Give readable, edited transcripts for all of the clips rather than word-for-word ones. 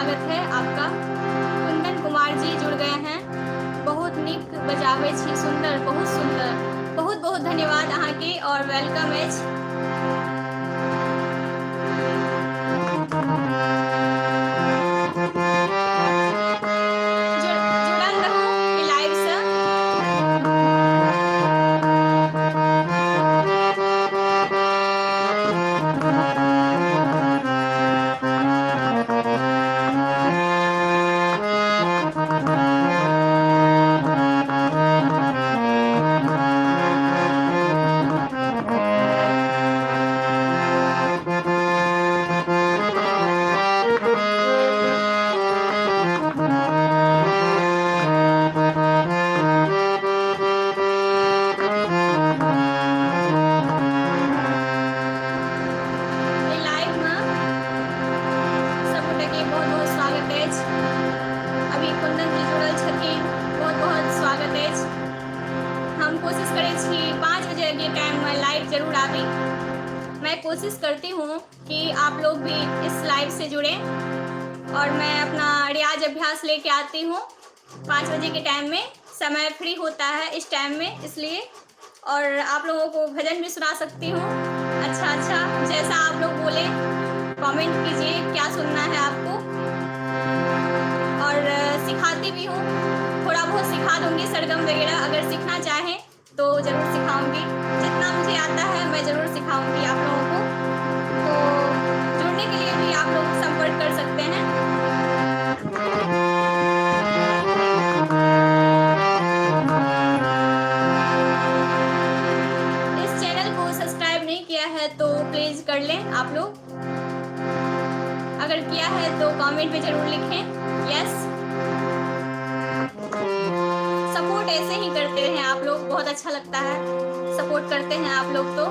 स्वागत है आपका। कुंदन कुमार जी जुड़ गए हैं। बहुत नीक बजाबै छी, सुंदर, बहुत सुंदर। बहुत बहुत धन्यवाद अहाँ के और वेलकम अछि। जुड़ल रहू ई लाइव से। कोशिश करती हूँ कि आप लोग भी इस लाइव से जुड़ें और मैं अपना रियाज अभ्यास लेके आती हूँ 5 बजे के टाइम में। समय फ्री होता है इस टाइम में, इसलिए। और आप लोगों को भजन भी सुना सकती हूँ। अच्छा जैसा आप लोग बोले कमेंट कीजिए क्या सुनना है आपको। और सिखाती भी हूँ, थोड़ा बहुत सिखा दूँगी सरगम वगैरह। अगर सीखना चाहें तो ज़रूर सिखाऊंगी, जितना मुझे आता है मैं ज़रूर सिखाऊंगी आप लोगों को। तो जुड़ने के लिए भी आप लोग संपर्क कर सकते हैं। इस चैनल को सब्सक्राइब नहीं किया है तो प्लीज़ कर लें आप लोग। अगर किया है तो कमेंट में ज़रूर लिखें यस। सपोर्ट ऐसे ही करते रहें आप लोग, बहुत अच्छा लगता है सपोर्ट करते हैं आप लोग तो।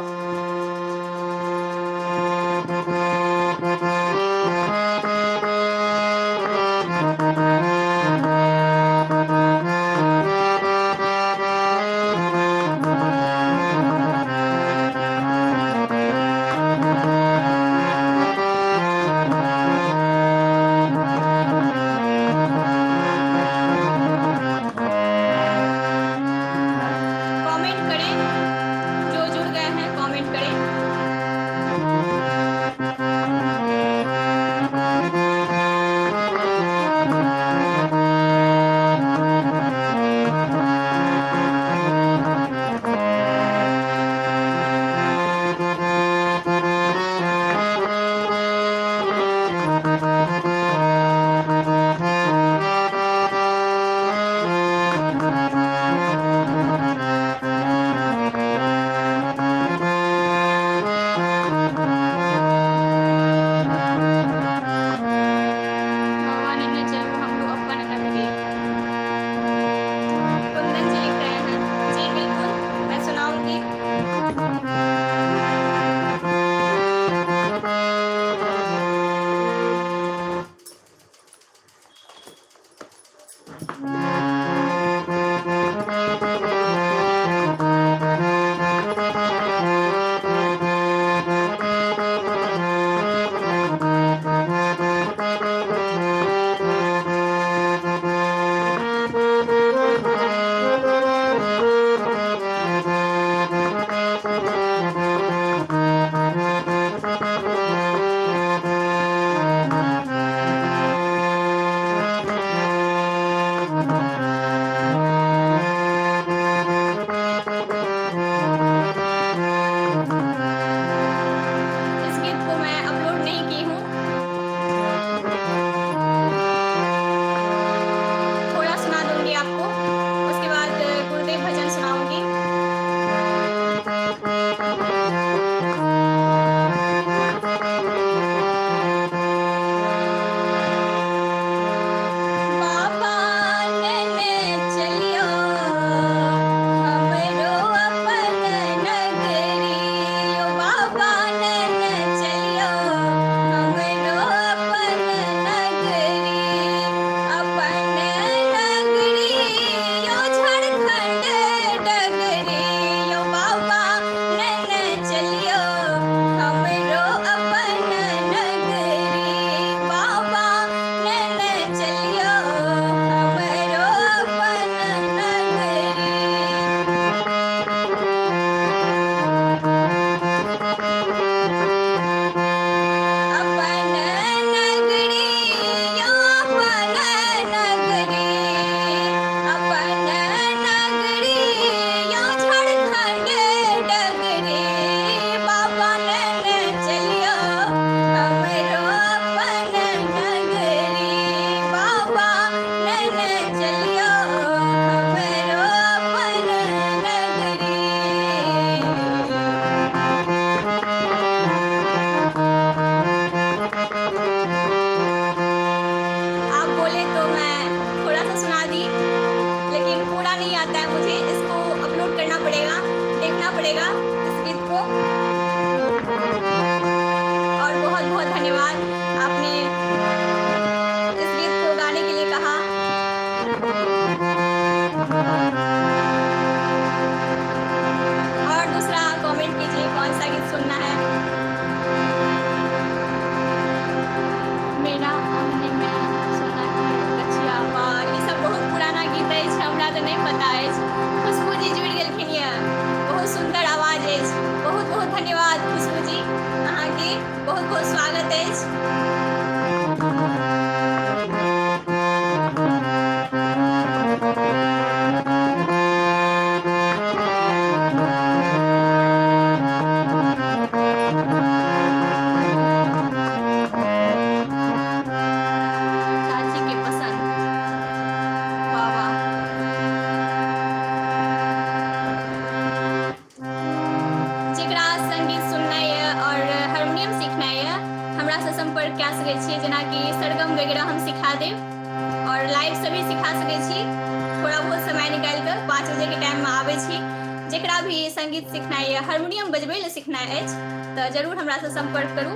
सिखा देब और लाइव से भी सिखा सकै छी। थोड़ा बहुत समय निकालि कऽ 5 बजे के टाइम में आबै छी। जेकरा भी संगीत सिखनाइ या हारमोनियम बजबै लेल सिखनाइ अछि तऽ जरूर हमरा से संपर्क करू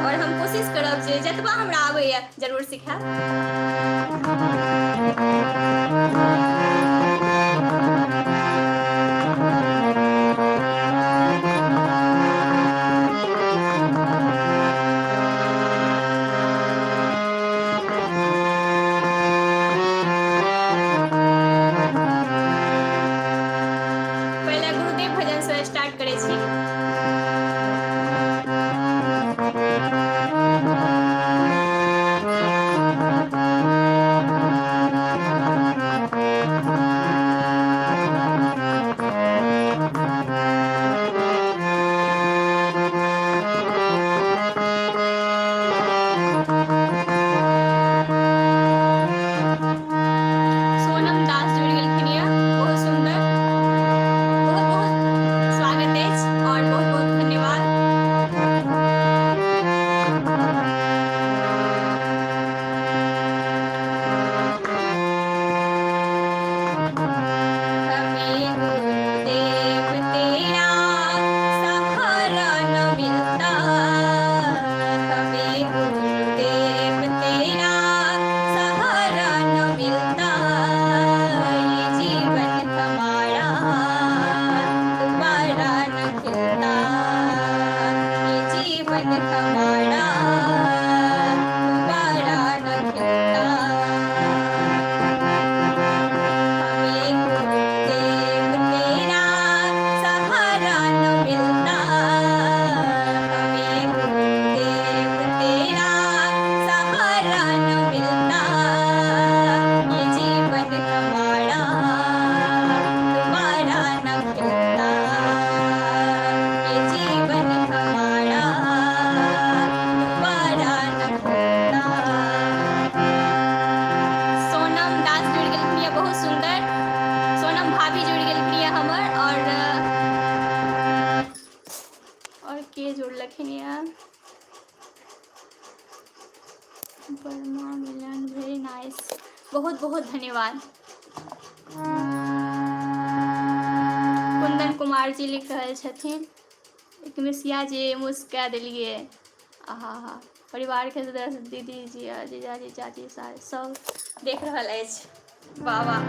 और हम कोशिश करब जे जतबा हमरा आबैया जरूर सिखाएब। पहले गुरुदेव भजन से स्टार्ट करै छी। सोनम दास जुड़ि गेलखिन यऽ, बहुत सुंदर, बहुत बहुत स्वागत अछि और बहुत बहुत धन्यवाद। हमें गुरुदेव तेरा सहारा न मिलता, हमें गुरुदेव तेरा सहारा न मिलता, ये जीवन हमारा दोबारा न खिलता, ये जीवन हमारा दोबारा न खिलता। हमें गुरुदेव तेरा सहारा न मिलता, हमें गुरुदेव तेरा सहारा न मिलता, ये जीवन हमारा दोबारा न खिलता, ये जीवन हमारा दोबारा न खिलता। सोनम दास जुड़ि गेलखिन यऽ, बहुत सुंदर। सोनम भाभी जुड़ि गेलखिन यऽ हमर और के जुड़लखिन यऽ, वर्मा मिलन, वेरी नाइस, बहुत बहुत धन्यवाद। कुंदन कुमार जी लिख रहल छथिन, एक मिसिया जी मुस्का देलिए, आहा परिवार के सदस्य दीदी जी जीजाजी चाची सब देख रहल अछि। वाह वाह,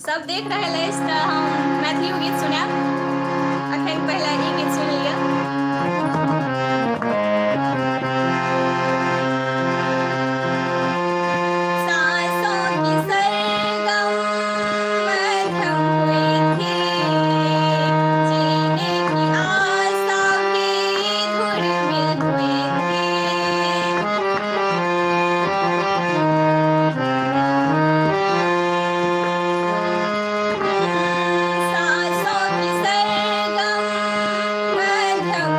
सब देख रहल अछि तऽ हम मैथिली गीत सुनाएब। अखन पहले ई गीत सुनि लिअ। सांसों की सरगम मध्यम हुई थी, जीने की आशा भी धुरमिल हुई थी। सांसों की सरगम मध्यम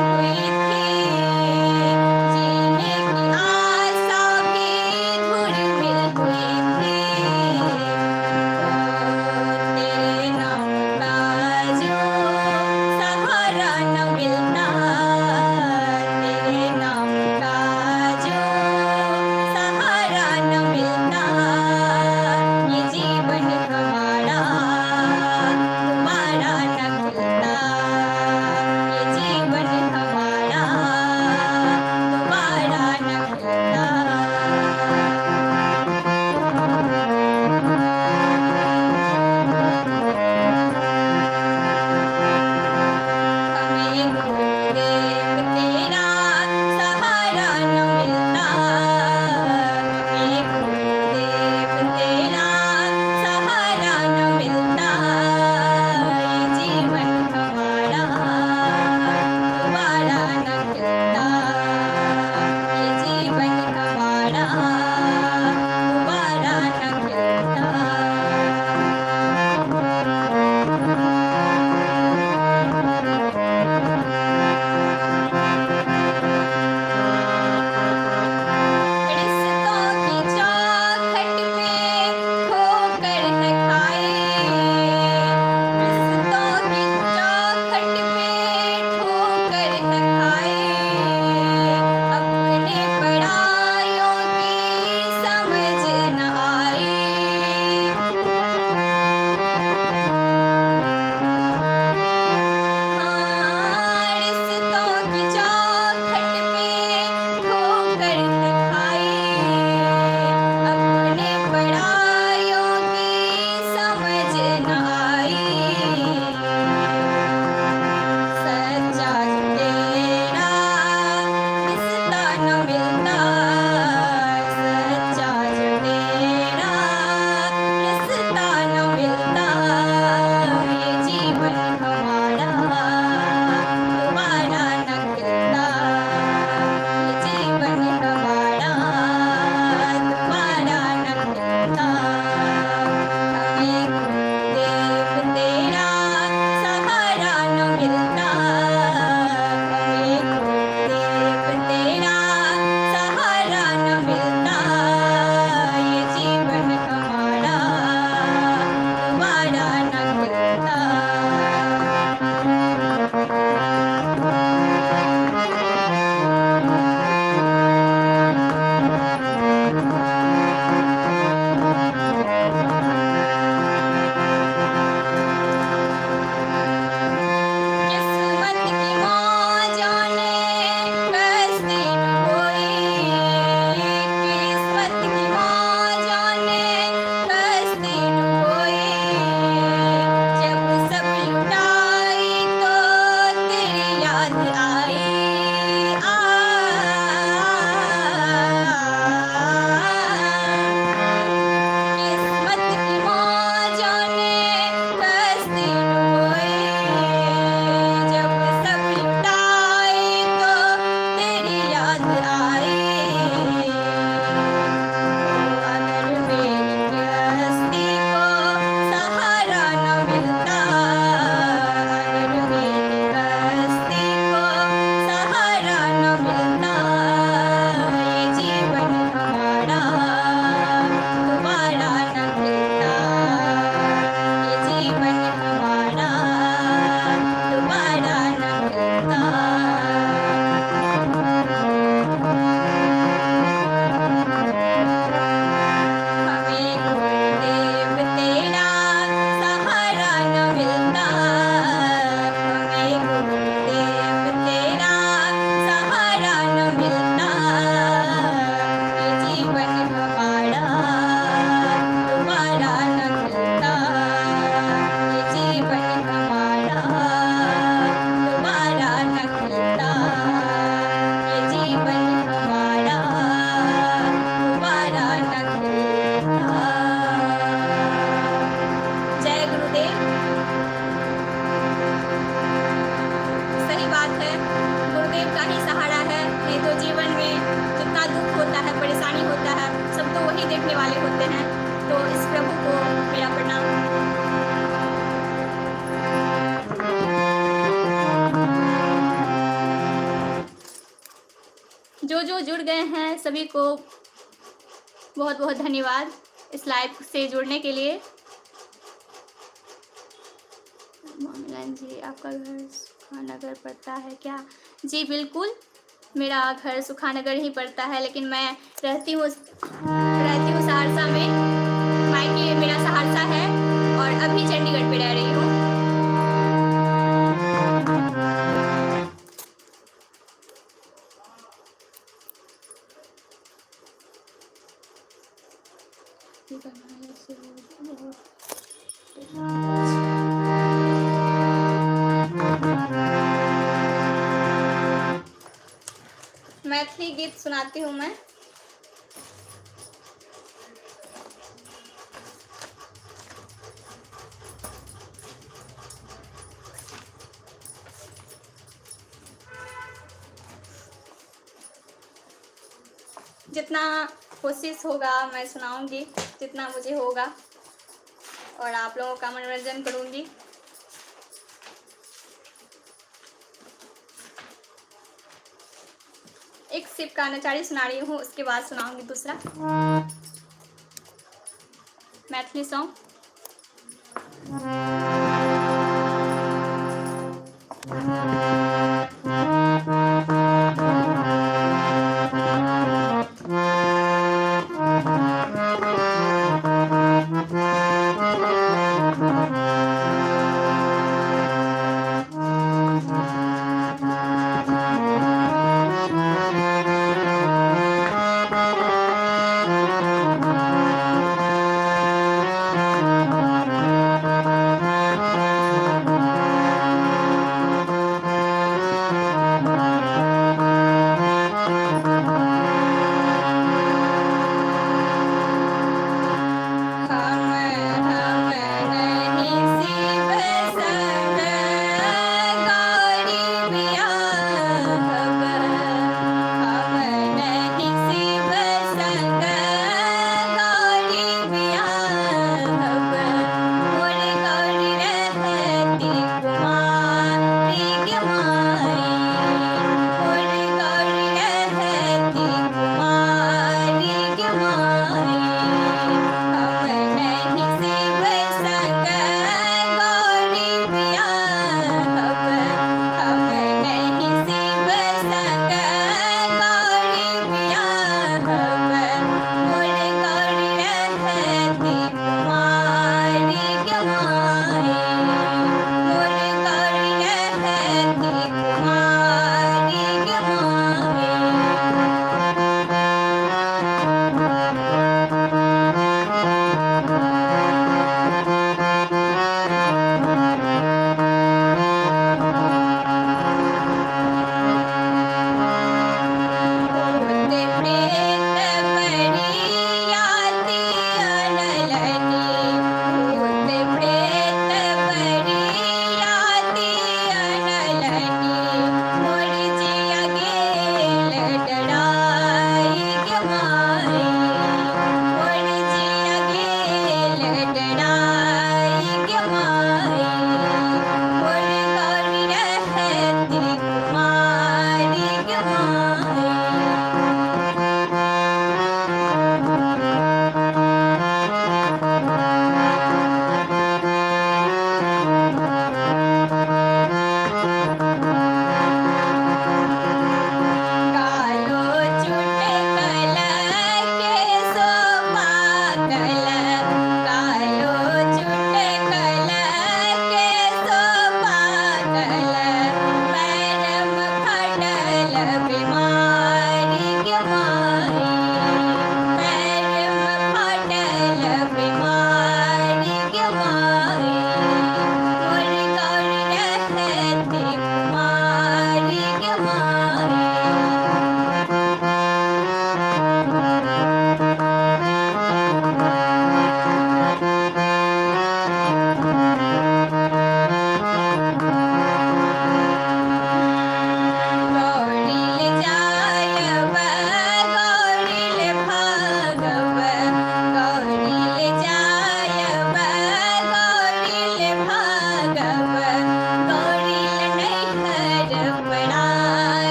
सकते हैं। तो इस प्रभु को मेरा प्रणाम। जो जुड़ गए हैं सभी को बहुत बहुत धन्यवाद इस लाइव से जुड़ने के लिए। मोमिलन जी, आपका घर सुखानगर पड़ता है क्या? जी बिल्कुल, मेरा घर सुखानगर ही पड़ता है, लेकिन मैं रहती हूँ सहरसा में। मायके मेरा सहरसा है और अभी चंडीगढ़ पे रह रही हूँ। मैथिली गीत सुनाती हूँ मैं। जितना कोशिश होगा मैं सुनाऊंगी, जितना मुझे होगा, और आप लोगों का मनोरंजन करूंगी। एक शिव का नचारी सुना रही हूँ, उसके बाद सुनाऊंगी दूसरा मैथिली सॉन्ग।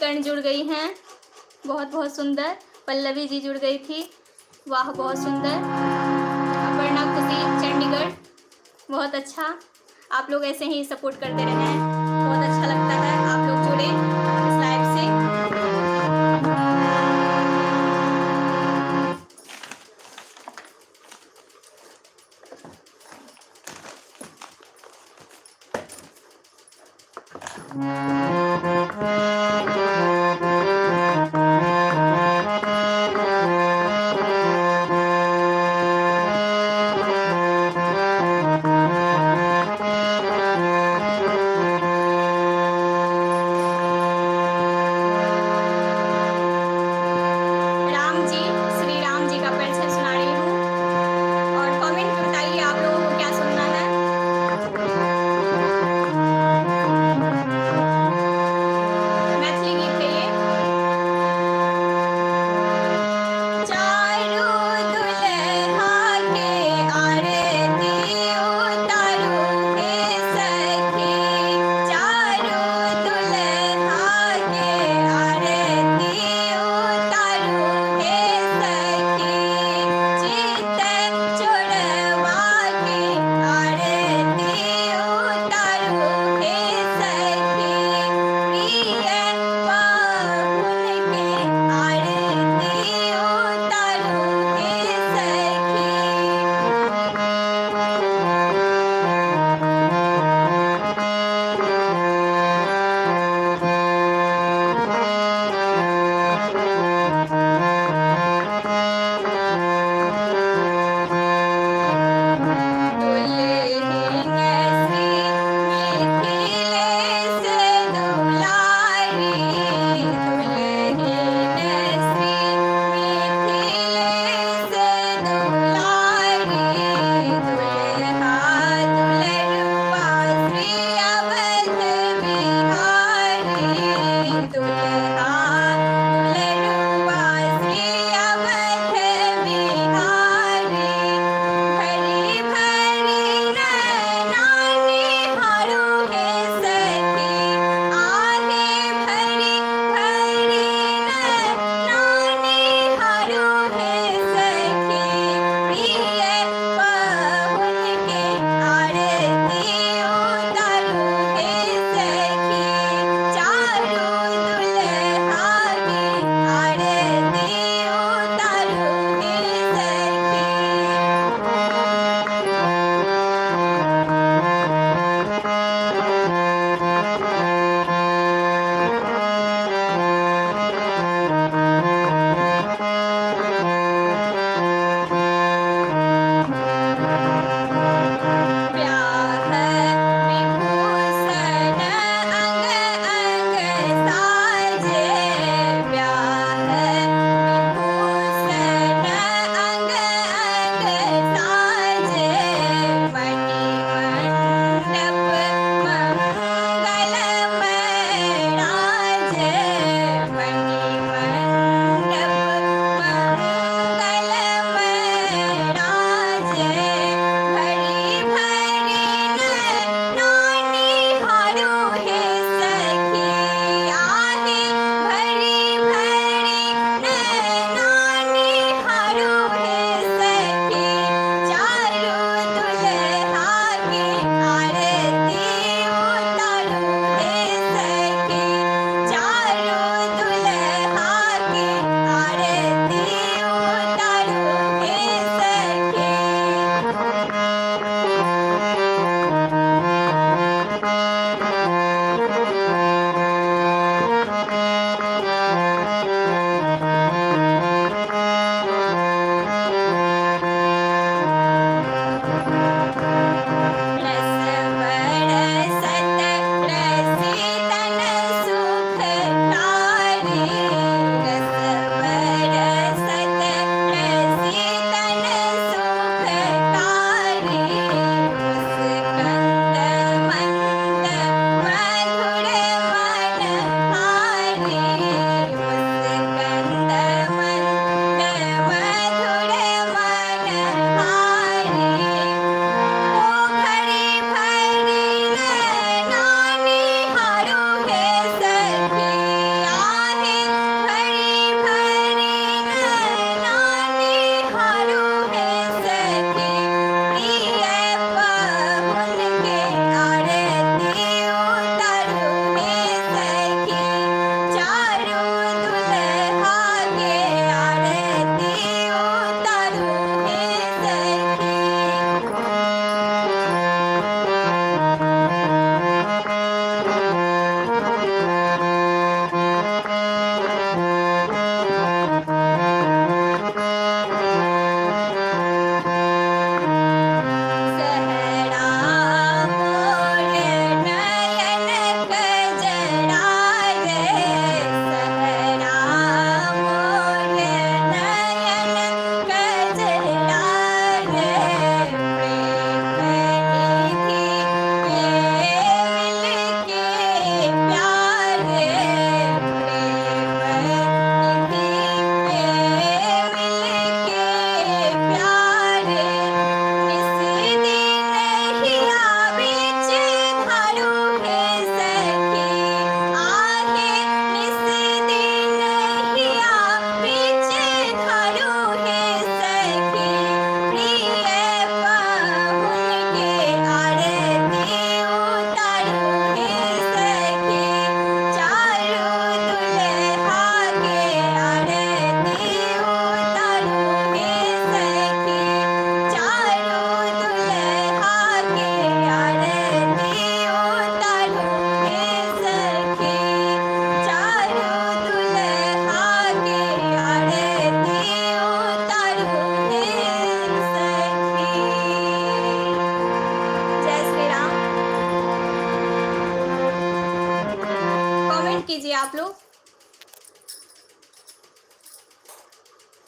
मणिकर्ण जुड़ गई हैं, बहुत बहुत सुंदर। पल्लवी जी जुड़ गई थी, वाह बहुत सुंदर। अपर्णा खुशी चंडीगढ़, बहुत अच्छा। आप लोग ऐसे ही सपोर्ट करते रहें, बहुत अच्छा लगता है आप लोग जुड़े इस लाइव से। राम जी, श्री राम जी का परिचय सुना रही हूँ, और कमेंट में बताइए आप लोगों को क्या सुनना है। मैथिली गीत है ये। चारू दुल्हा के आरती उतारो हे सखी, चारू दुल्हा के आरती उतारो हे सखी, चित छोड़वा के आरती उतारो हे सखी, प्रिय पाहुन के आरती उतारो हे सखी। दुल्हन श्री मिथिलेश दुलारी, दुल्हन श्री मिथिलेश दुलारी, दुल्हा दुल्हरुआ श्री अवध बिहारी, दुल्हा दुल्हरुआ श्री अवध बिहारी, भरी भरी नैनानी हारो हे सखी, आहे भरी भरी नैनानी हारो हे सखी, प्रिय पाहुन के आरती उतारो हे सखी, चारू दुल्हा के आरती उतारो हे सखी। ब्याह विभूषण अंग अंग साजे, ब्याह विभूषण अंग अंग साजे, मणिमंडप मंगलमय राजे, मणिमंडप मंगलमय राजे, भरी भरी नैनानी हारो हे सखी, आहे भरी भरी नैनानी हारो हे सखी, चारू दुल्हा के आरती उतारो हे सखी, चारू दुल्हा के आरती उतारो हे सखी। रस बरसत रसितन सुखकारी, रस बरसत रसितन सुखकारी, मुस्कंद मंद मधुर मनहारी,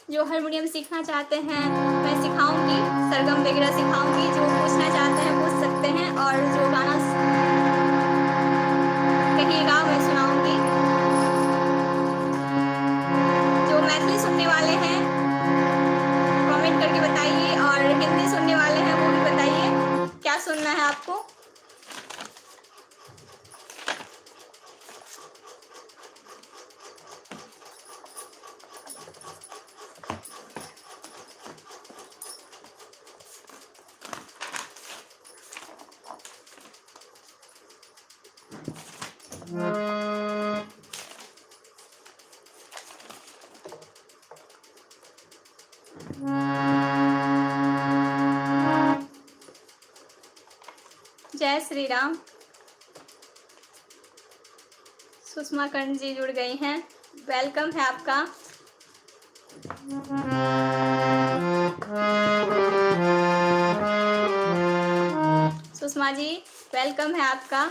जो हारमोनियम सीखना चाहते हैं मैं सिखाऊंगी, सरगम वगैरह सिखाऊंगी। जो पूछना चाहते हैं पूछ सकते हैं, और जो गाना कहिएगा मैं सुनाऊंगी। जो मैथिली सुनने वाले हैं कमेंट करके बताइए, और हिंदी सुनने वाले हैं वो भी बताइए क्या सुनना है आपको। जय श्री राम। सुषमा कर्ण जी जुड़ गई हैं, वेलकम है आपका। सुषमा जी वेलकम है आपका।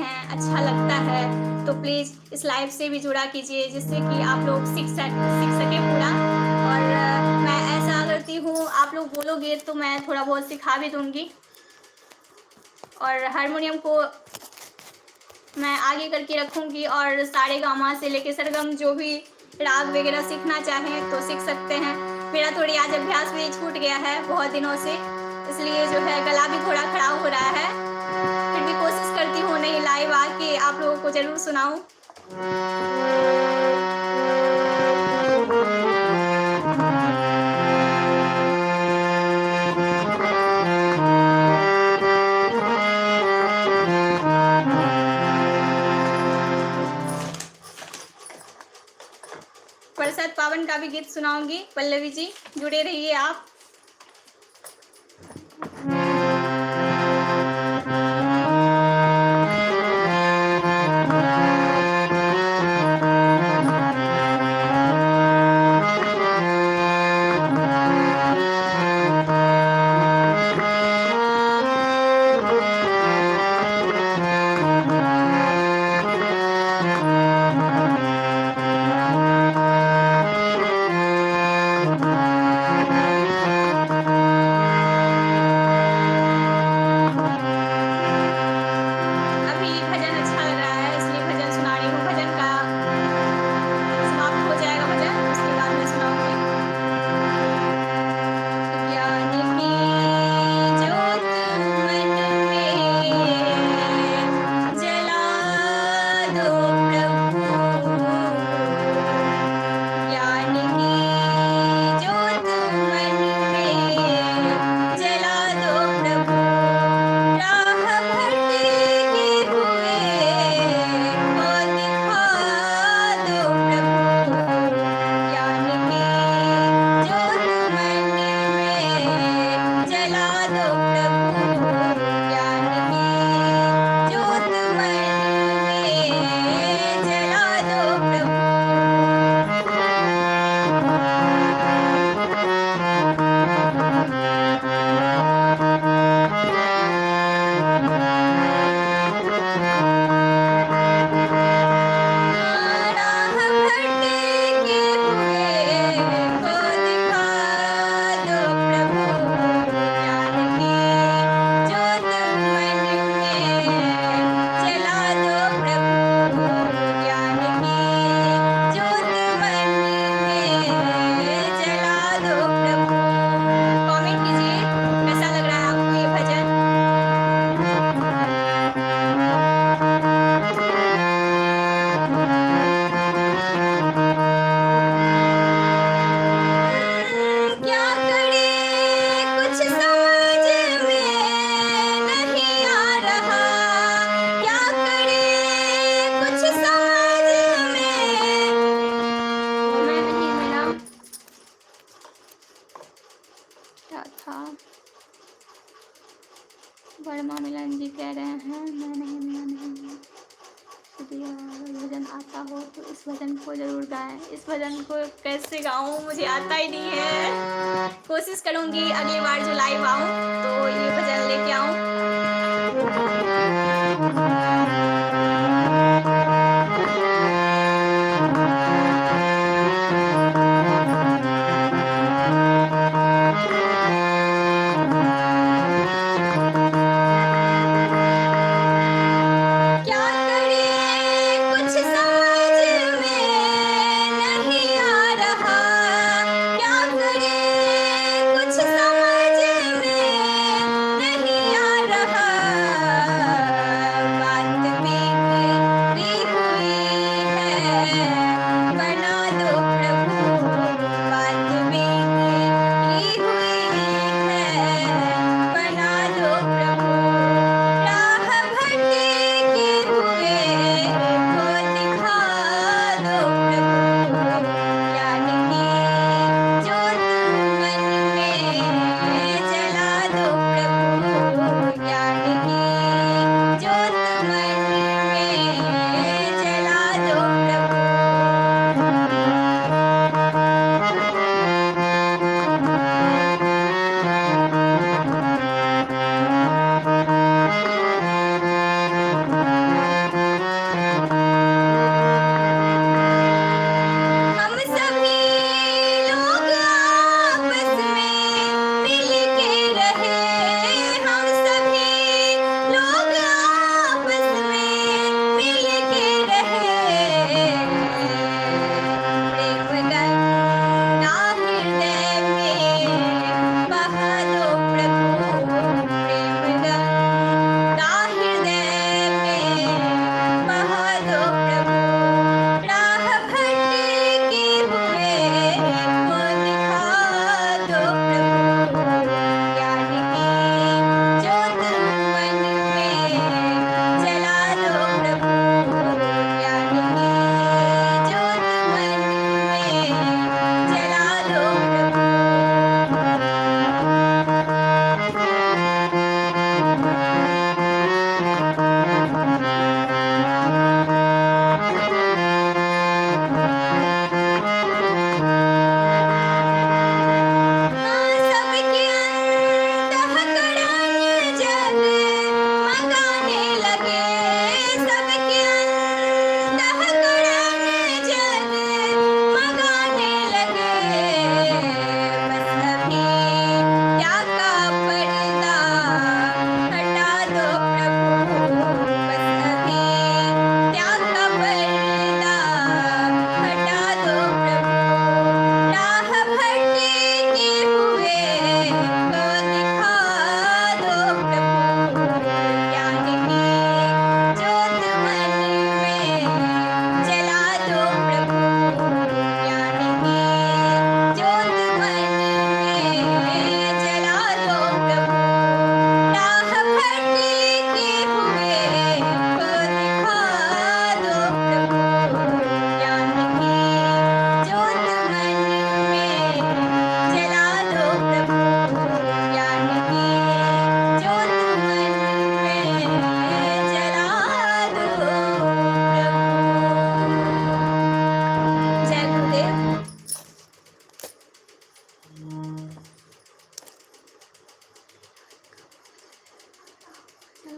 हैं, अच्छा लगता है, तो प्लीज़ इस लाइव से भी जुड़ा कीजिए, जिससे कि आप लोग सीख सकें पूरा। और मैं ऐसा करती हूँ, आप लोग बोलोगे तो मैं थोड़ा बहुत सिखा भी दूँगी। और हारमोनियम को मैं आगे करके रखूँगी, और सारेगामा से लेके सरगम जो भी राग वगैरह सीखना चाहें तो सीख सकते हैं। मेरा तो रियाज अभ्यास भी छूट गया है बहुत दिनों से, इसलिए जो है गला भी थोड़ा खराब हो रहा है। फिर भी कोशिश करती हूँ नहीं लाइव आके आप लोगों को ज़रूर सुनाऊँ। प्रसाद पावन का भी गीत सुनाऊंगी। पल्लवी जी जुड़े रहिए आप। वर्मा मिलन जी कह रहे हैं मैं नहीं भजन आता हो तो इस भजन को जरूर गाएं। इस भजन को कैसे गाऊं, मुझे आता ही नहीं है। कोशिश करूंगी अगली बार जो लाइव आऊं तो ये भजन लेके आऊं। कुछ समझ में नहीं आ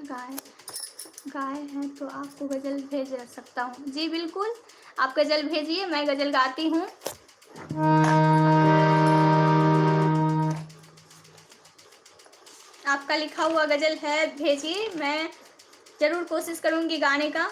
गाय गाय हैं तो आपको गज़ल भेज सकता हूँ। जी बिल्कुल, आप गज़ल भेजिए, मैं गज़ल गाती हूँ। आपका लिखा हुआ गज़ल है, भेजिए, मैं ज़रूर कोशिश करूँगी गाने का।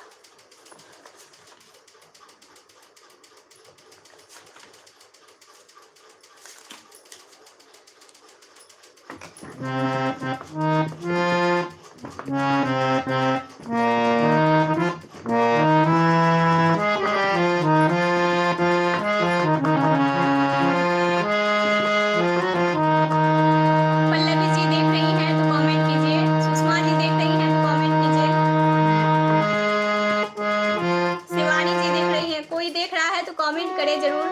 पल्लवी जी देख रही हैं तो कमेंट कीजिए, सुषमा जी देख रही हैं तो कमेंट कीजिए, शिवानी जी देख रही हैं, कोई देख रहा है तो कमेंट करे ज़रूर।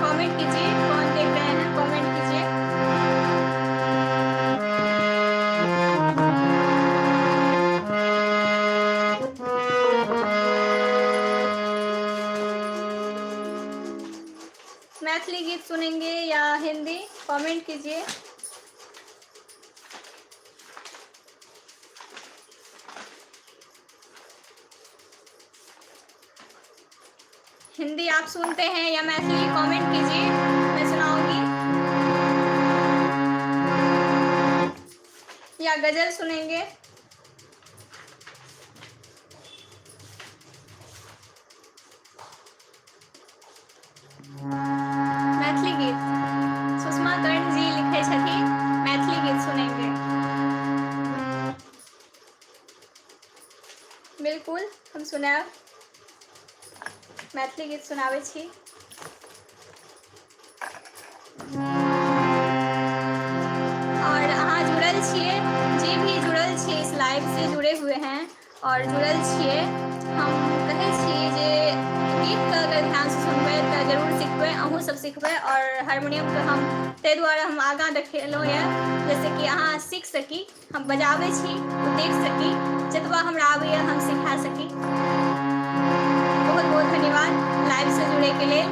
कमेंट कीजिए, कौन देख रहे हैं कमेंट कीजिए। मैथिली गीत सुनेंगे या हिंदी, कमेंट कीजिए। हिंदी आप सुनते हैं या मैथिली, कमेंट कीजिए, मैं सुनाऊंगी। या गज़ल सुनेंगे। मैथिली गीत सुषमा कर्ण जी लिखे छथिन, मैथिली गीत सुनेंगे। बिल्कुल हम सुनाब, मैथिली गीत सुनाबै छी। और अहाँ जुड़ल छिए, जे भी जुड़ल छिए इस लाइव से जुड़े हुए हैं और जुड़ल छिए, हम कहै छी जे गीतके अगर ध्यान से सुनबै तऽ जरूर सिखबै, अहूँ सब सिखबै। और हारमोनियमके हम ताहि दुआरे हम आगाँ देखेलहुँ यऽ, जैसे कि अहाँ सीख सकी, हम बजाबै छी तऽ देख सकी, जतबा हमरा आबैए हम सिखा सकी। बहुत बहुत धन्यवाद लाइव से जुड़े के लिए।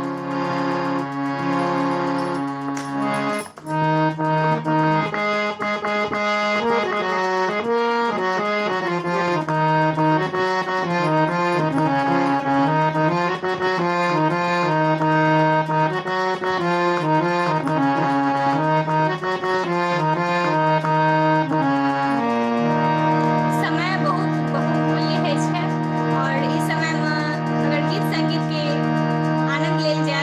समय बहुत बहुमूल्य है और इस समय में अगर गीत संगीत के आनंद लेल जाए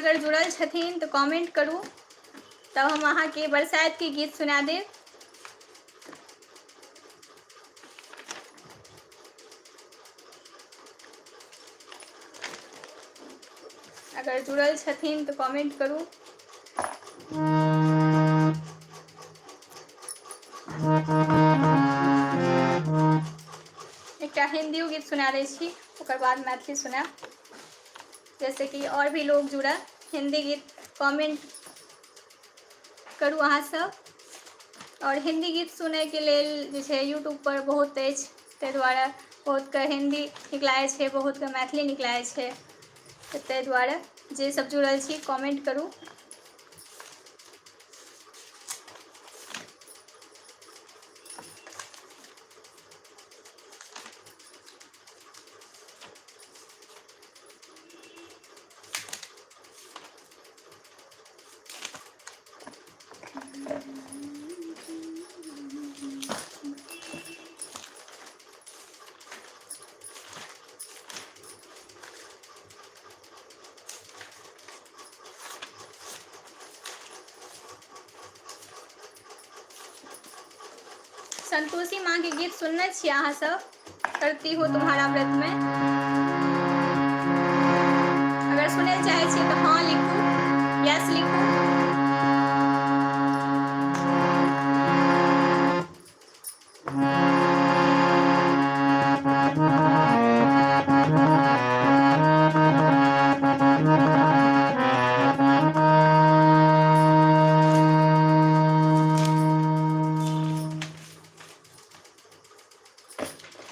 अगर जुड़ल छथिन तो कमेंट करू, तब हम अहाँ के बरसात के गीत सुना देब। अगर जुड़ल छथिन तो कमेंट करू। एकटा हिंदियो गीत सुना दै छी, ओकर बाद मैथिली सुनाब, जैसे कि और भी लोग जुड़ा। हिंदी गीत कमेंट करू अहाँ सब। और हिंदी गीत सुनय के लेल जे छै यूट्यूब पर बहुत अछि, ताहि दुआरे बहुत के हिंदी नीक लागै छै, बहुत के मैथिली नीक लागै छै, ताहि दुआरे जे सब जुड़ल छी कमेंट करू। संतोषी माँ के गीत सुनने छियै अहाँ सब? करती हो तुम्हारा व्रत में। अगर सुने चाहे छी तो हाँ लिखू, यस लिखू।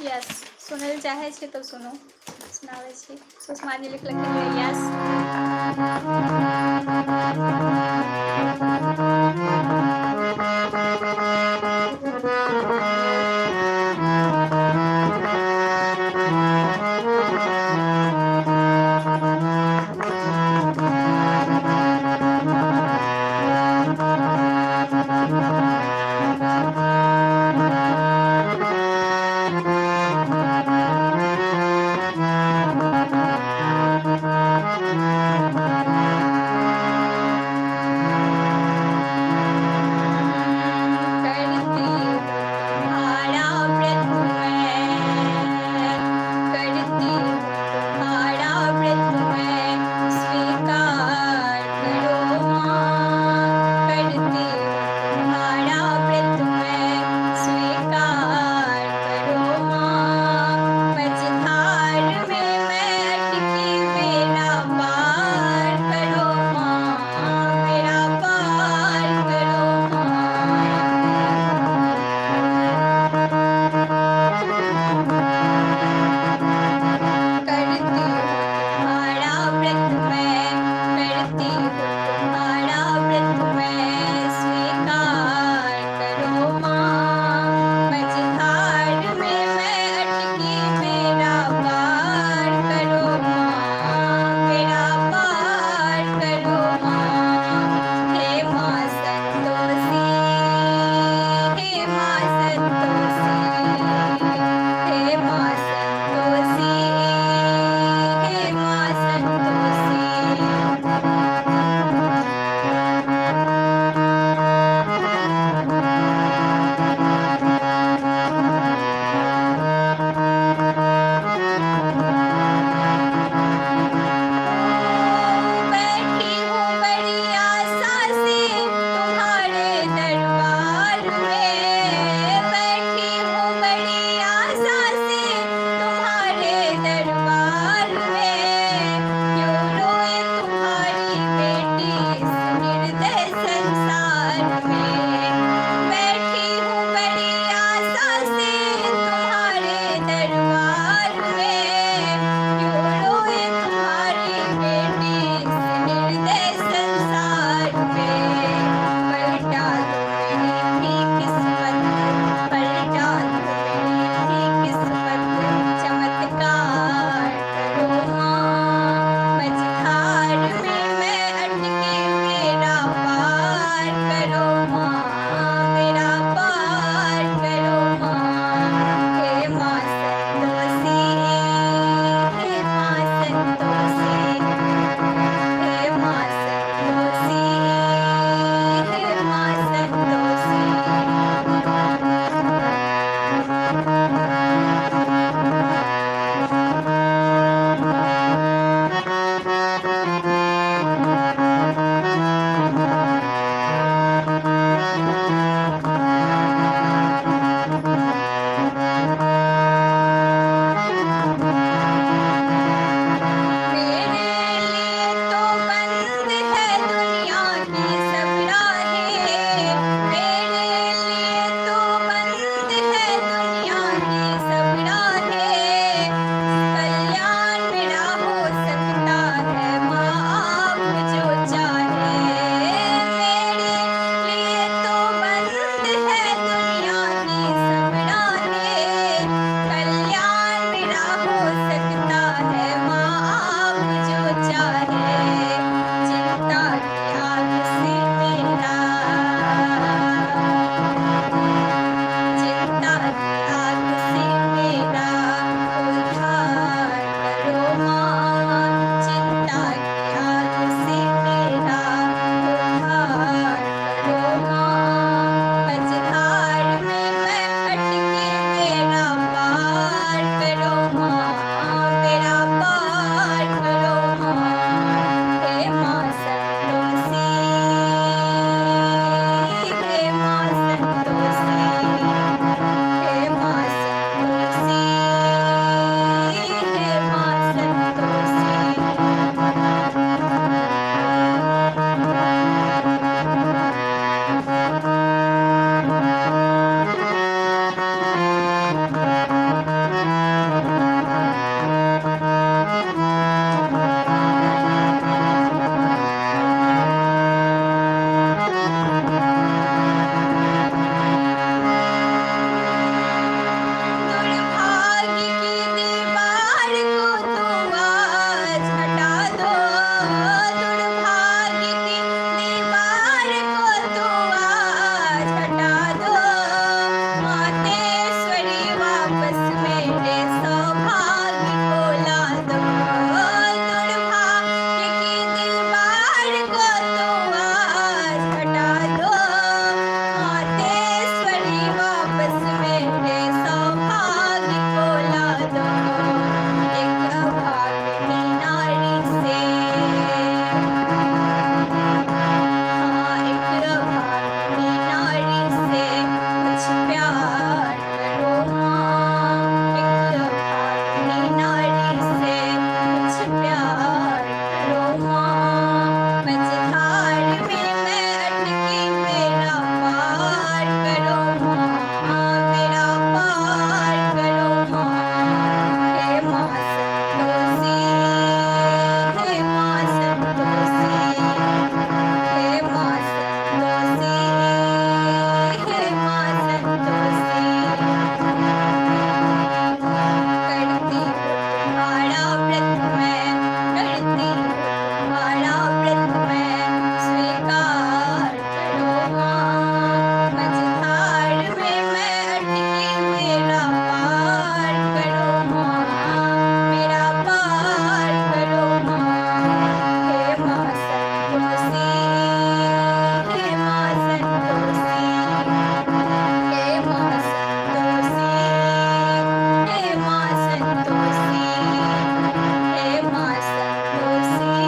यस सुनय लए चाहे छी तो सुनू, सुनाबै छी। सुषमा जी लिखलखिन है यस। नारी से कुछ प्यार करो माँ। मझधार में मैं अटकी, मेरा पार करो माँ, मेरा पार करो माँ। हे माँ संतोषी, हे माँ संतोषी, हे माँ संतोषी, हे माँ संतोषी। करती हूँ तुम्हारा व्रत मैं, करती हूँ तुम्हारा व्रत मैं, स्वीकार करो माँ। मझधार में मैं अटकी, मेरा पार करो माँ, मेरा पार करो माँ। हे माँ संतोषी, हे माँ संतोषी, हे माँ संतोषी, हे माँ संतोषी, हे माँ संतोषी,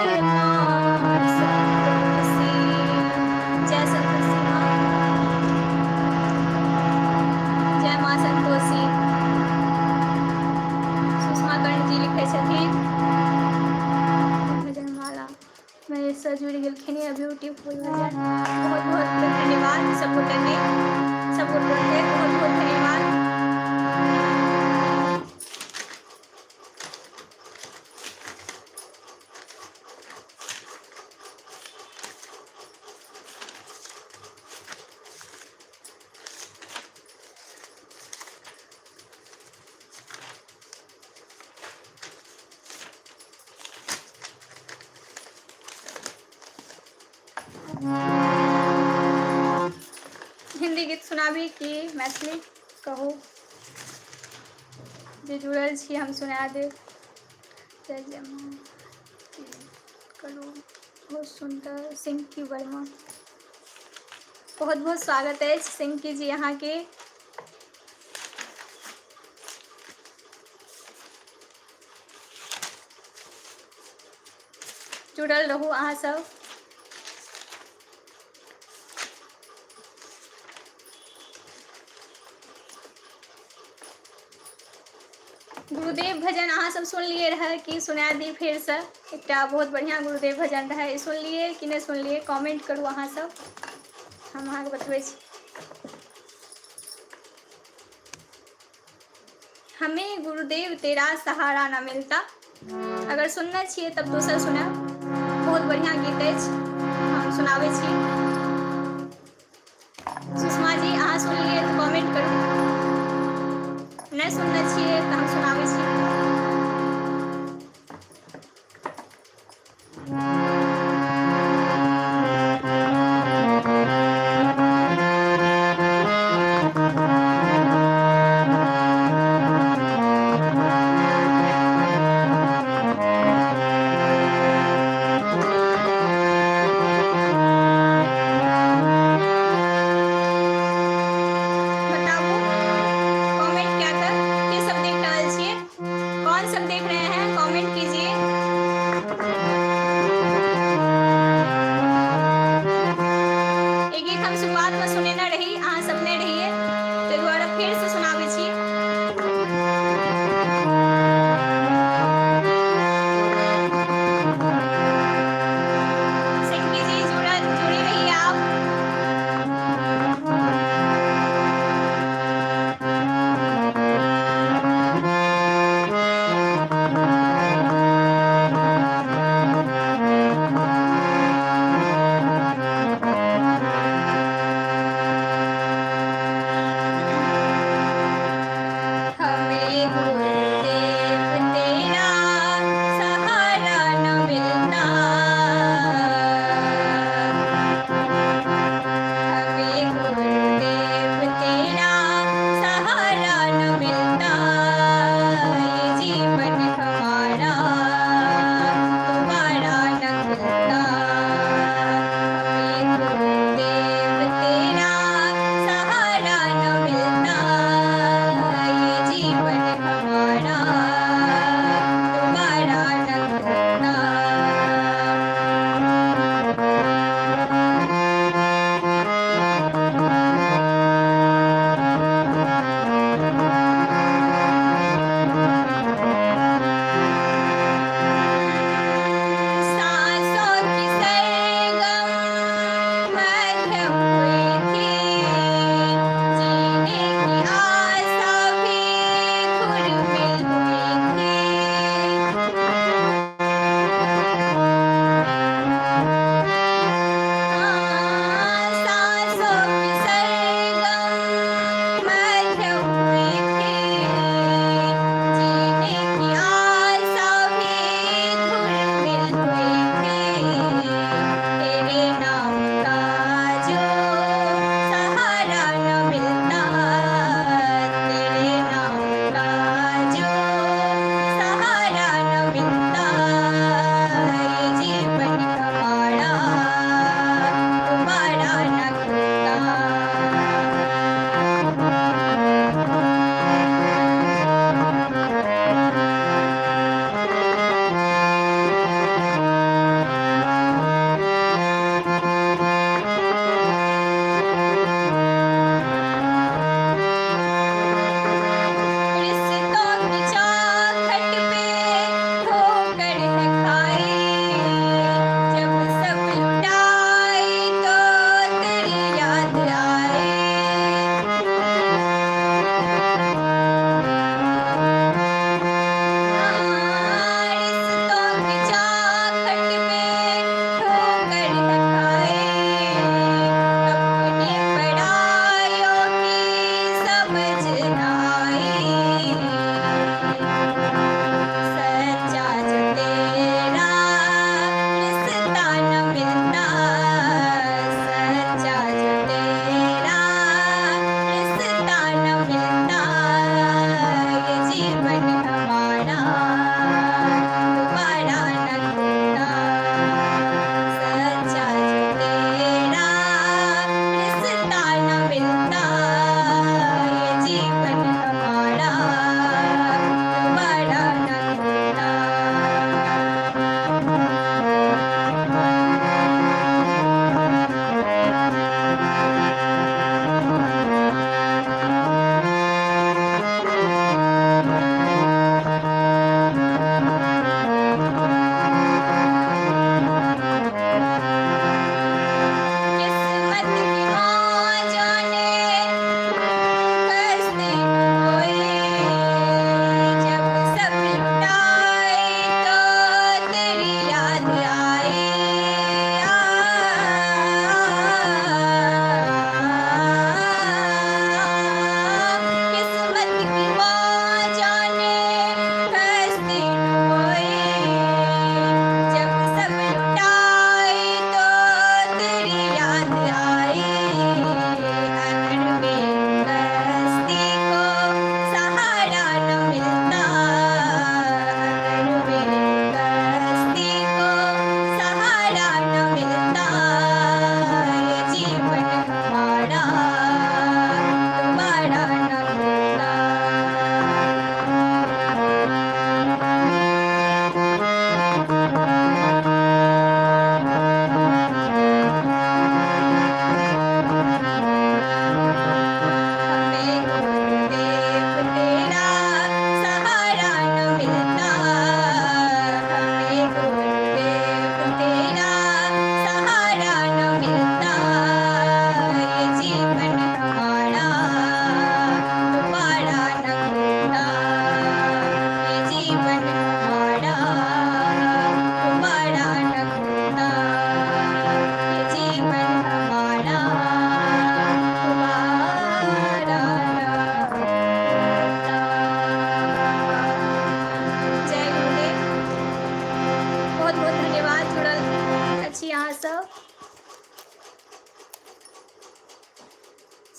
हे माँ संतोषी। जय संतोषी माँ, जय माँ संतोषी। सुषमा कर्ण जी लिखे छथिन भजन माला मेरे से जुड़ गेलखिन ब्यूटीफुल भजन। बहुत बहुत धन्यवाद सपोर्ट करके, सपोर्ट करके बहुत बहुत धन्यवाद। हिंदी गीत सुनाबी कि मैथिली कहू, जे जुड़ल छी हम सुना देब। जय जय माँ करू। बहुत सुंदर सिंकी वर्मा, बहुत बहुत स्वागत है सिंकी जी अहाँके। जुड़ल रहू अहाँ सब। गुरुदेव भजन अहाँ सब सुनलिए रहे कि सुना दी फिर से। एकटा बहुत बढ़िया गुरुदेव भजन रहे, सुनलिए कि नहीं सुनलिए कमेंट करू अहाँ सब, हम अहाँके बतबै छी। हमें गुरुदेव तेरा सहारा ना मिलता, अगर सुनना छिए तब दोसर सुनाब। बहुत बढ़िया गीत अछि, हम सुनाबै छी। सुषमा जी अहाँ सुनलिए तो कमेंट करू, नहीं सुनना छिए तो हम सुनाबै छी। बताबू कमेंट क्या कर के सब देख रहल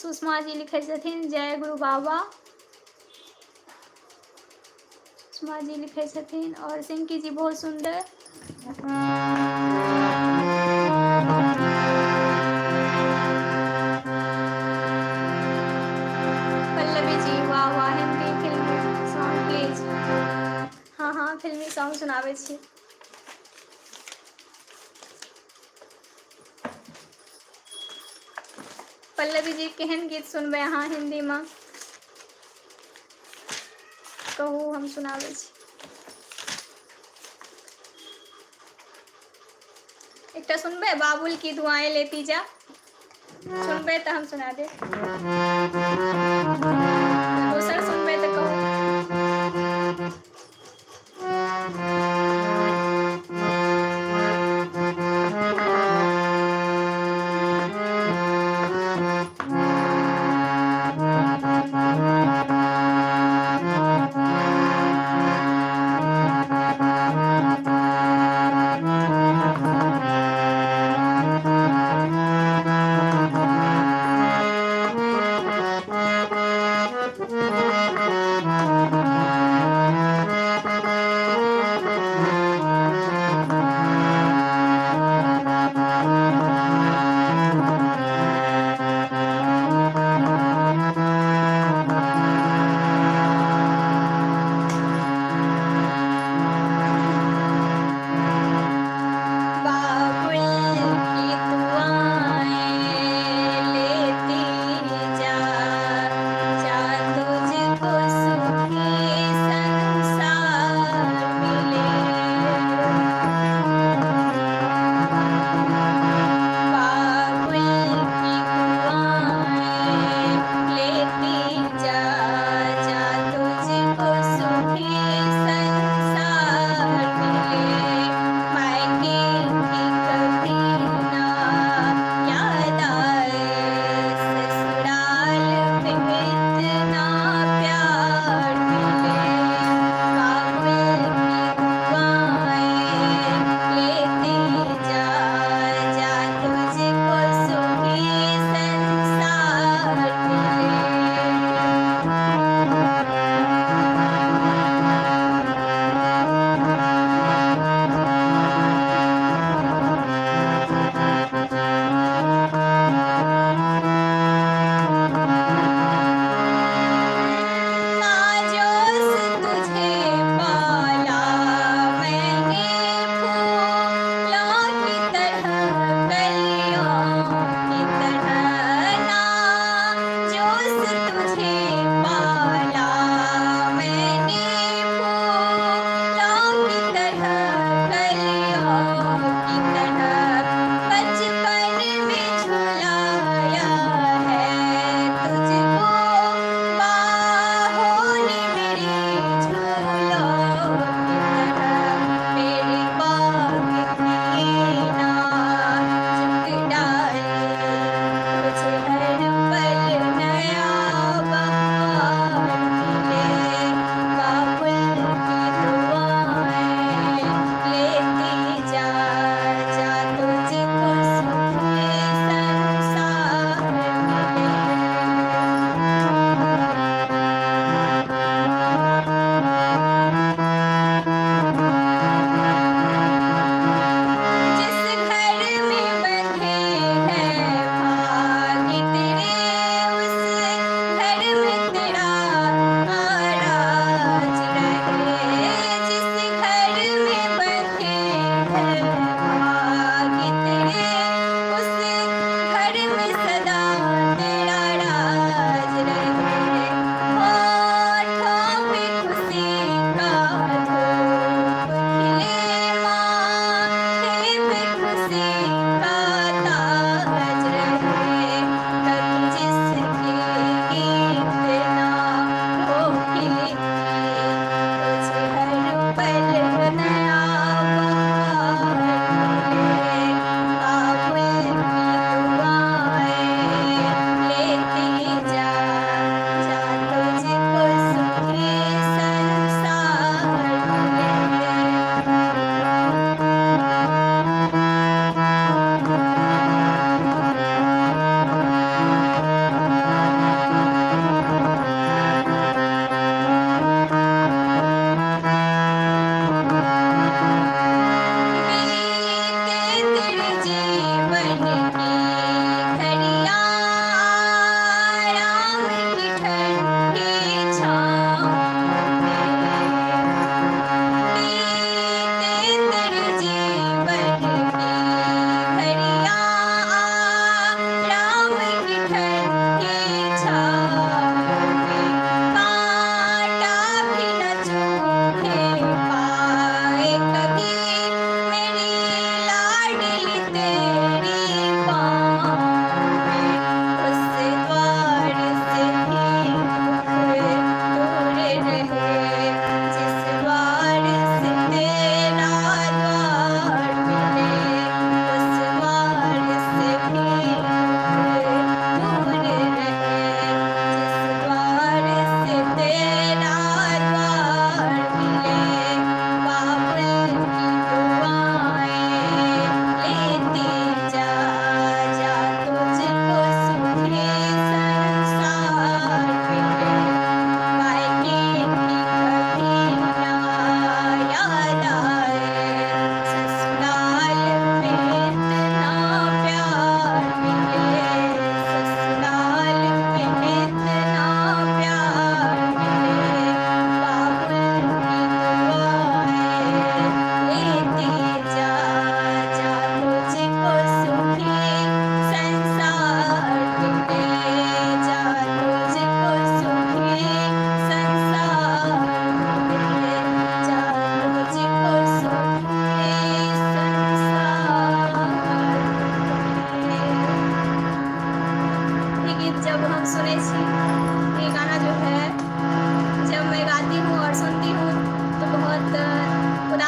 सुषमा जी लिखे छथिन जय गुरु बाबा। सुषमा जी लिखे छथिन। और सिंकी जी बहुत सुंदर। पल्लवी जी वाह वाह, हिंदी फिल्मी सॉन्ग प्लीज। हाँ हाँ, फिल्मी सॉन्ग सुनाबै छी। पल्लवी जी केहन गीत सुनबै अहाँ हिंदी में, कहू हम सुनाबै छी। एकटा सुनबै बाबुल की दुआएं लेती जा, सुनबै तो हम सुना दे। दोसर सुनबै तो कहू।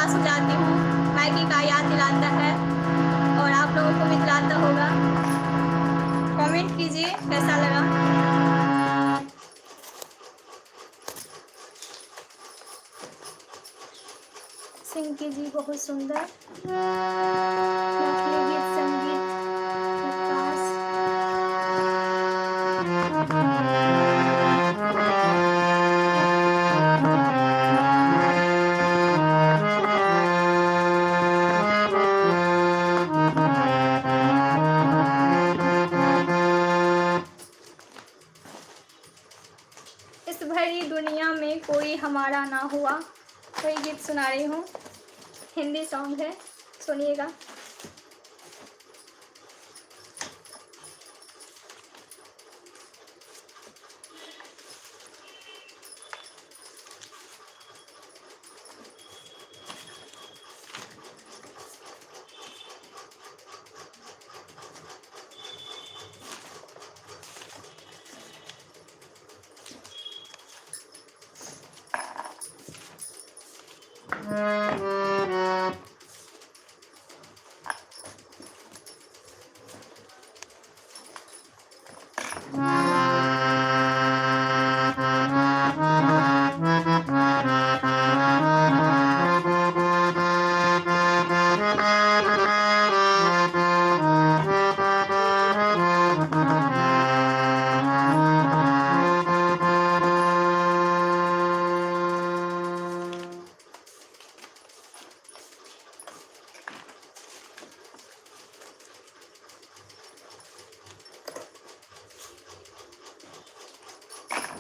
उदास हो जाती हूँ, मैगी का याद दिलाता है और आप लोगों को भी दिलाता होगा। कमेंट कीजिए कैसा लगा। सिंह की जी बहुत सुंदर मैथिली गीत संगीत विकास। इस भरी दुनिया में कोई हमारा ना हुआ, कोई गीत सुना रही हूँ, हिंदी सॉन्ग है, सुनिएगा।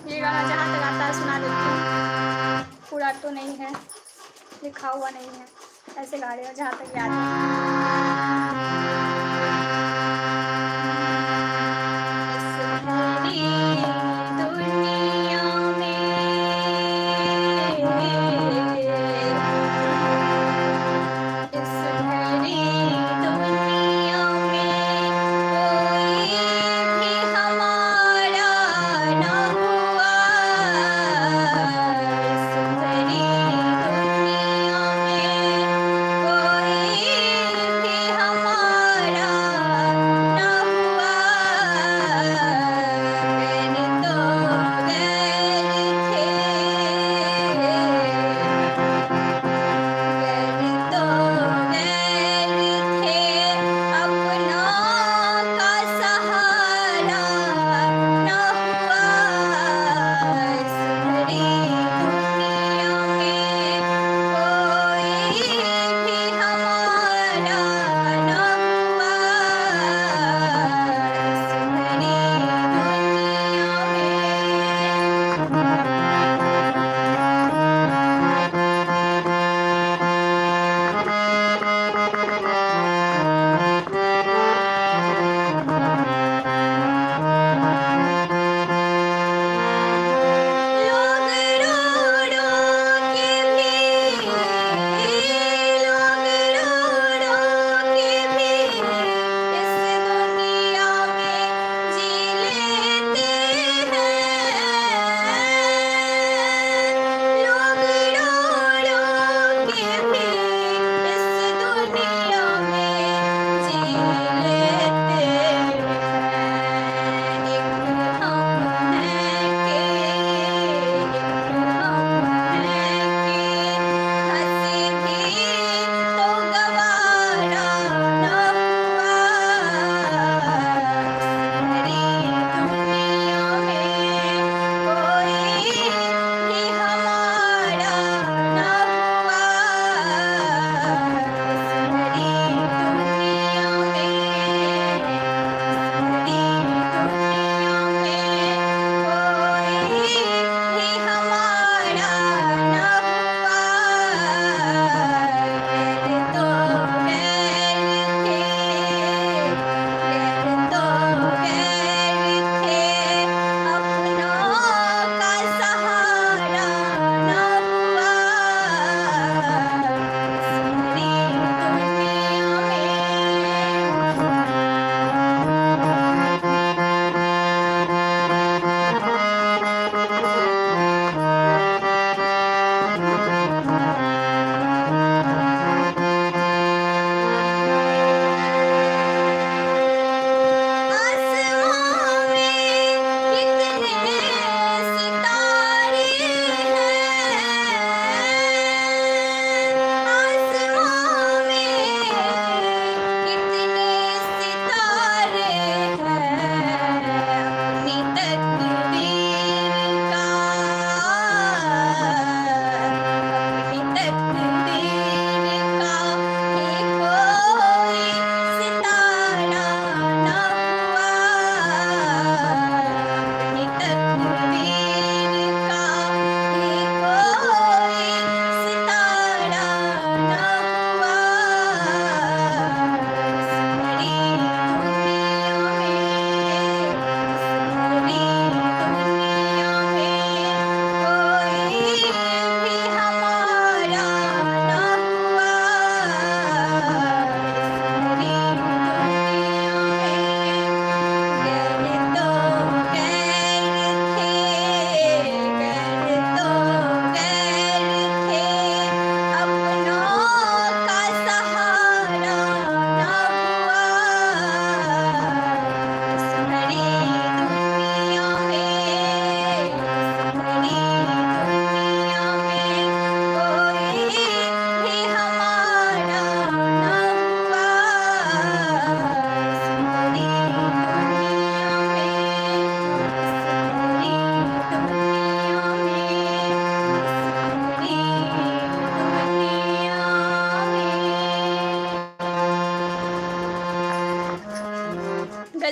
ये गाना जहाँ तक आता है सुना देती हूँ, पूरा तो नहीं है, लिखा हुआ नहीं है, ऐसे गा रहे हो जहाँ तक याद है।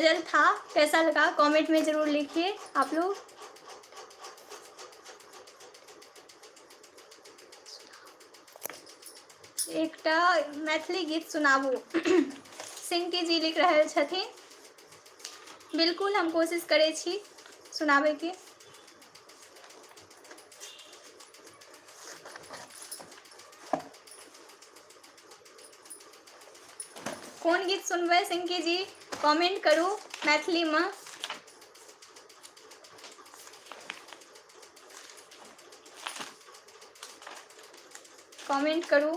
गज़ल था, कैसा लगा कमेंट में ज़रूर लिखिए आप लोग। एकटा मैथिली गीत सुनाबू सिंकी जी लिख रहे छथिन। बिल्कुल हम कोशिश करै छी सुनाबे के। कोन गीत सुनबै सिंकी जी कमेंट करू मैथिली में। कमेंट करू।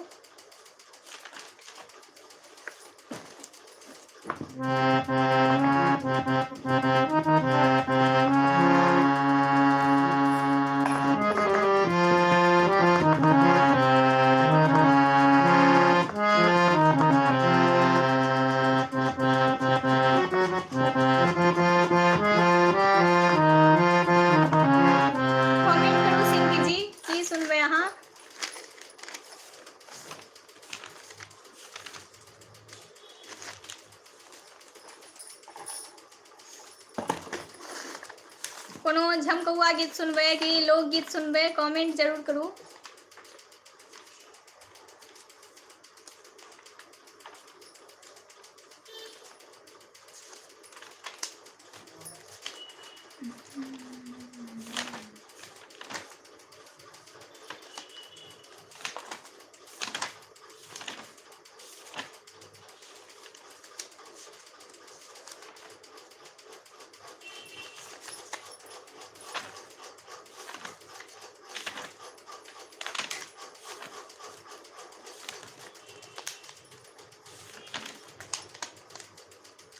कमेंट करू सिंकी जी की सुनबै अहाँ। कोनो झमकौआ गीत सुनबै कि लोकगीत सुनबै कमेंट जरूर करू।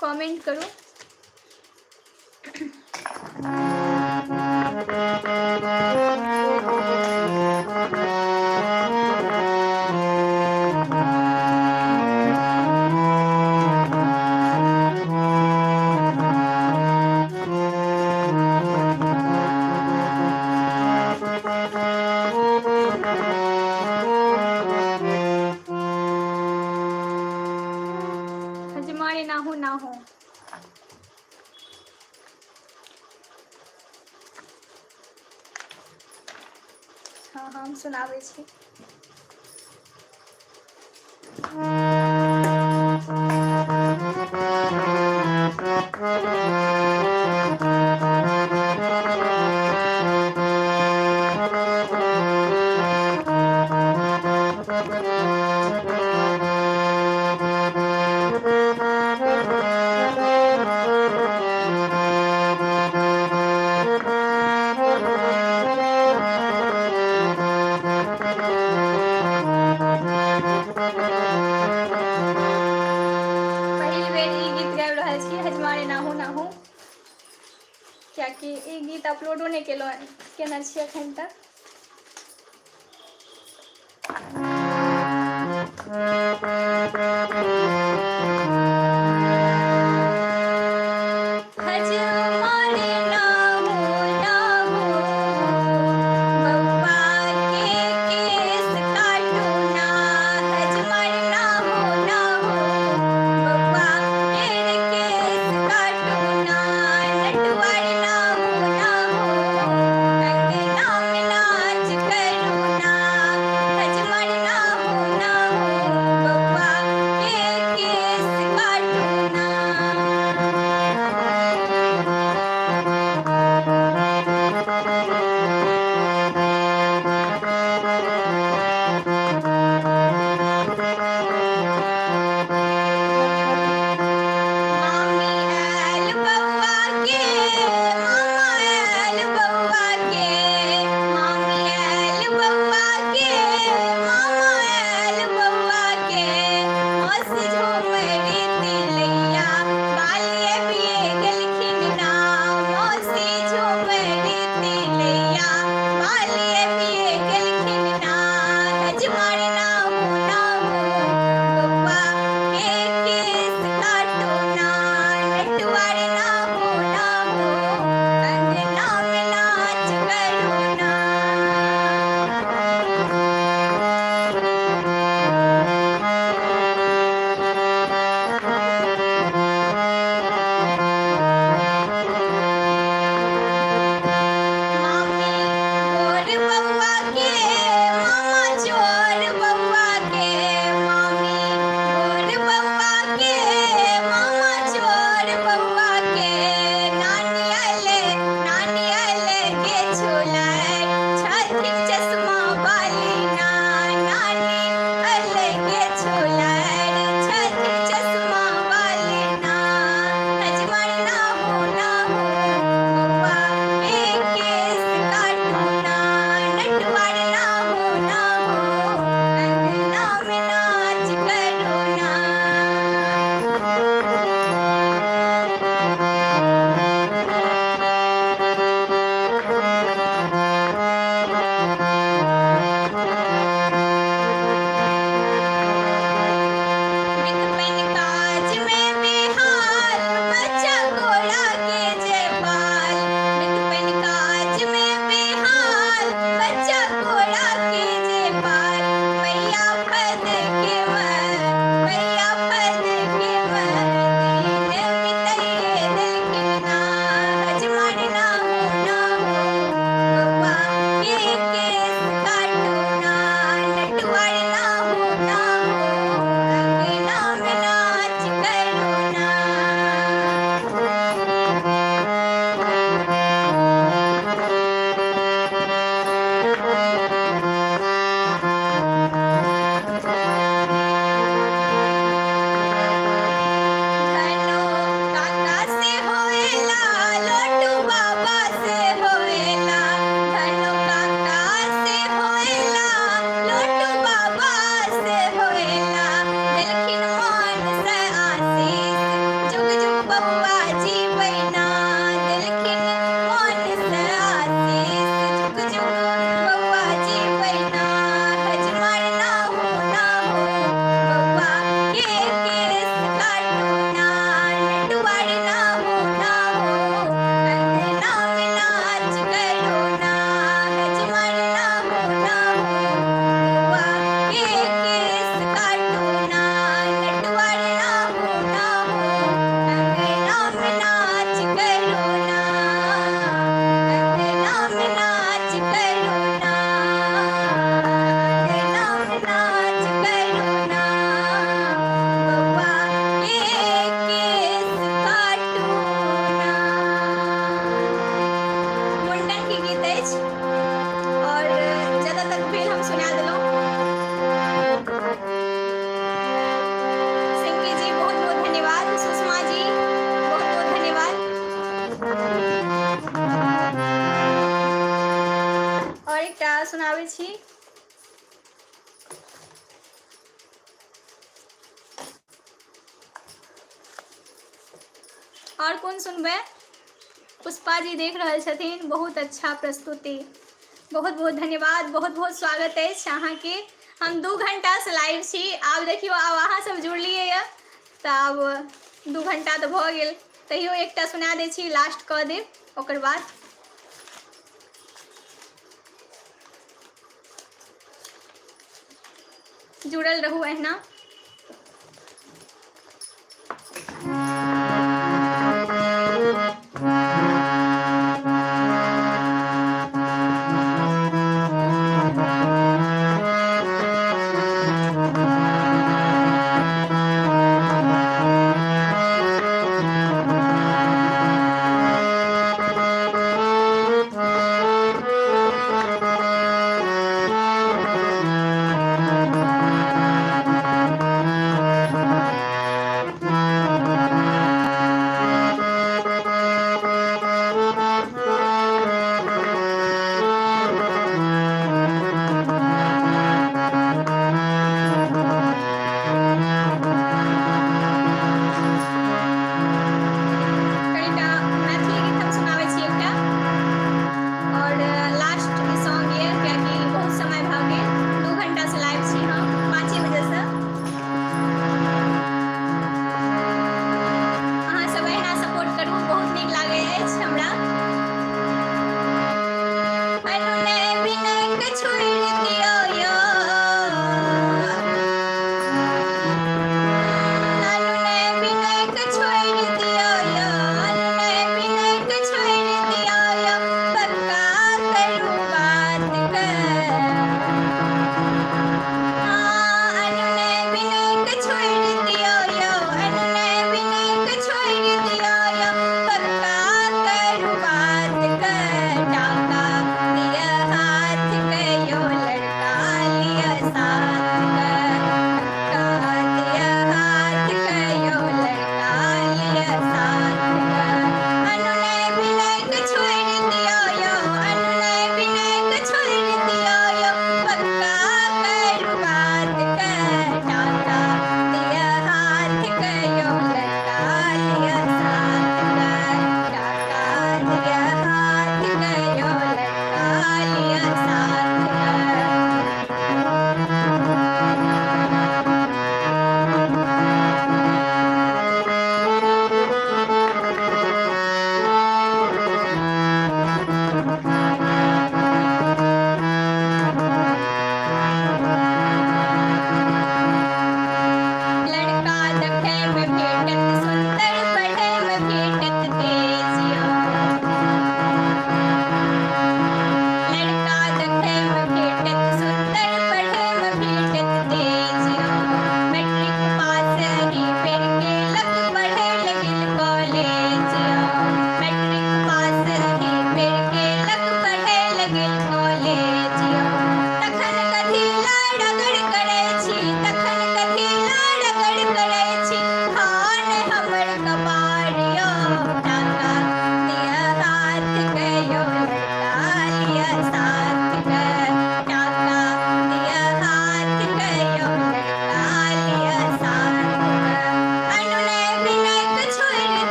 कमेंट करो। हजमारे ना हो ना हो। हाँ हम सुनाबै छी। पहिल बेर ई गीत गाबि रहल छी हजमारे ना हो कियाकि ई गीत अपलोडो नहीं केने छी अखन तक। हजमारे ना हो बउआ के केस काटू ना। हजमारे ना हो बउआ के केस काटू ना। नटवारे ना हो अंगना में ना और कौन सुनबे? पुष्पा जी देख रहल छथिन, बहुत अच्छा प्रस्तुति, बहुत बहुत धन्यवाद, बहुत बहुत स्वागत है अहाँके। हम 2 घंटा से लाइव छी, आब देखियो आब अहाँ सब जुड़लिए ये तऽ आब 2 घंटा तऽ भऽ गेल, तैयो एकटा सुना दै छी, लास्ट कऽ देब ओकर बाद। जुड़ल रहू अहिना।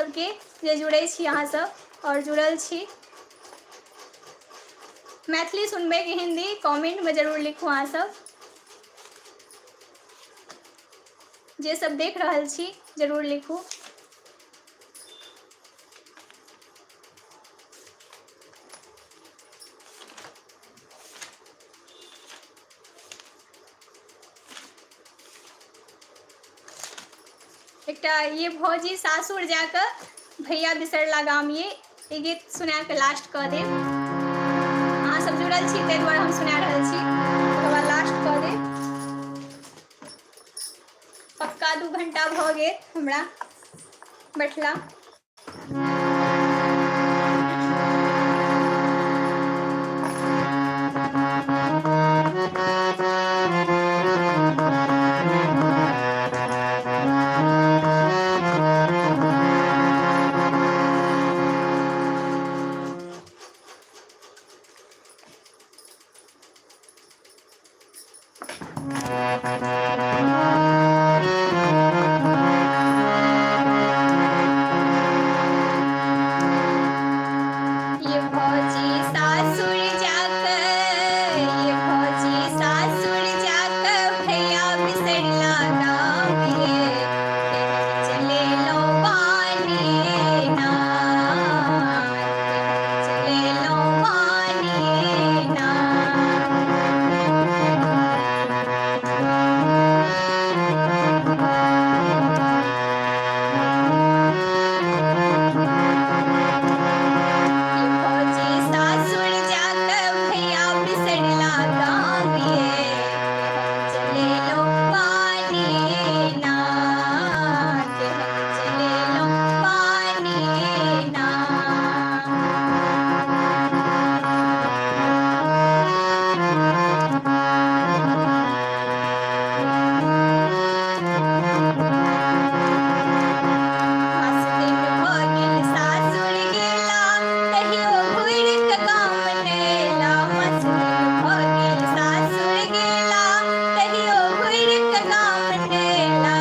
सबके जे जुड़ै छी अहाँ सब और जुड़ल छी। मैथिली सुनबै कि हिंदी कमेंट में जरूर लिखू अहाँ सब। जे सब देख रहल छी जरूर लिखू। एकटा ये भौजी सासुर जाकर भैया बिसरला गाम ये गीत सुना के लास्ट कऽ देब। अहाँ सब जुड़ल छी ताहि दुआरे हम सुना रहल छी, ओकर बाद लास्ट कऽ देब। पक्का 2 घंटा भऽ गेल हमरा बैठला। ये भौजी सासुर जाकर, ये भौजी सासुर जाकर भैया बिसरला गाम ये चले लो बानी ना, चले लो बानी ना। ये भौजी सासुर जाकर भैया बिसरला गाम ये चले लो बानी ना, चले लो बानी ना। मस दिन भऽ गेल सासुर गेला कहियो घुरि कऽ गाम नेला, मस दिन भऽ गेल सासुर गेला कहियो घुरि कऽ गाम नेला।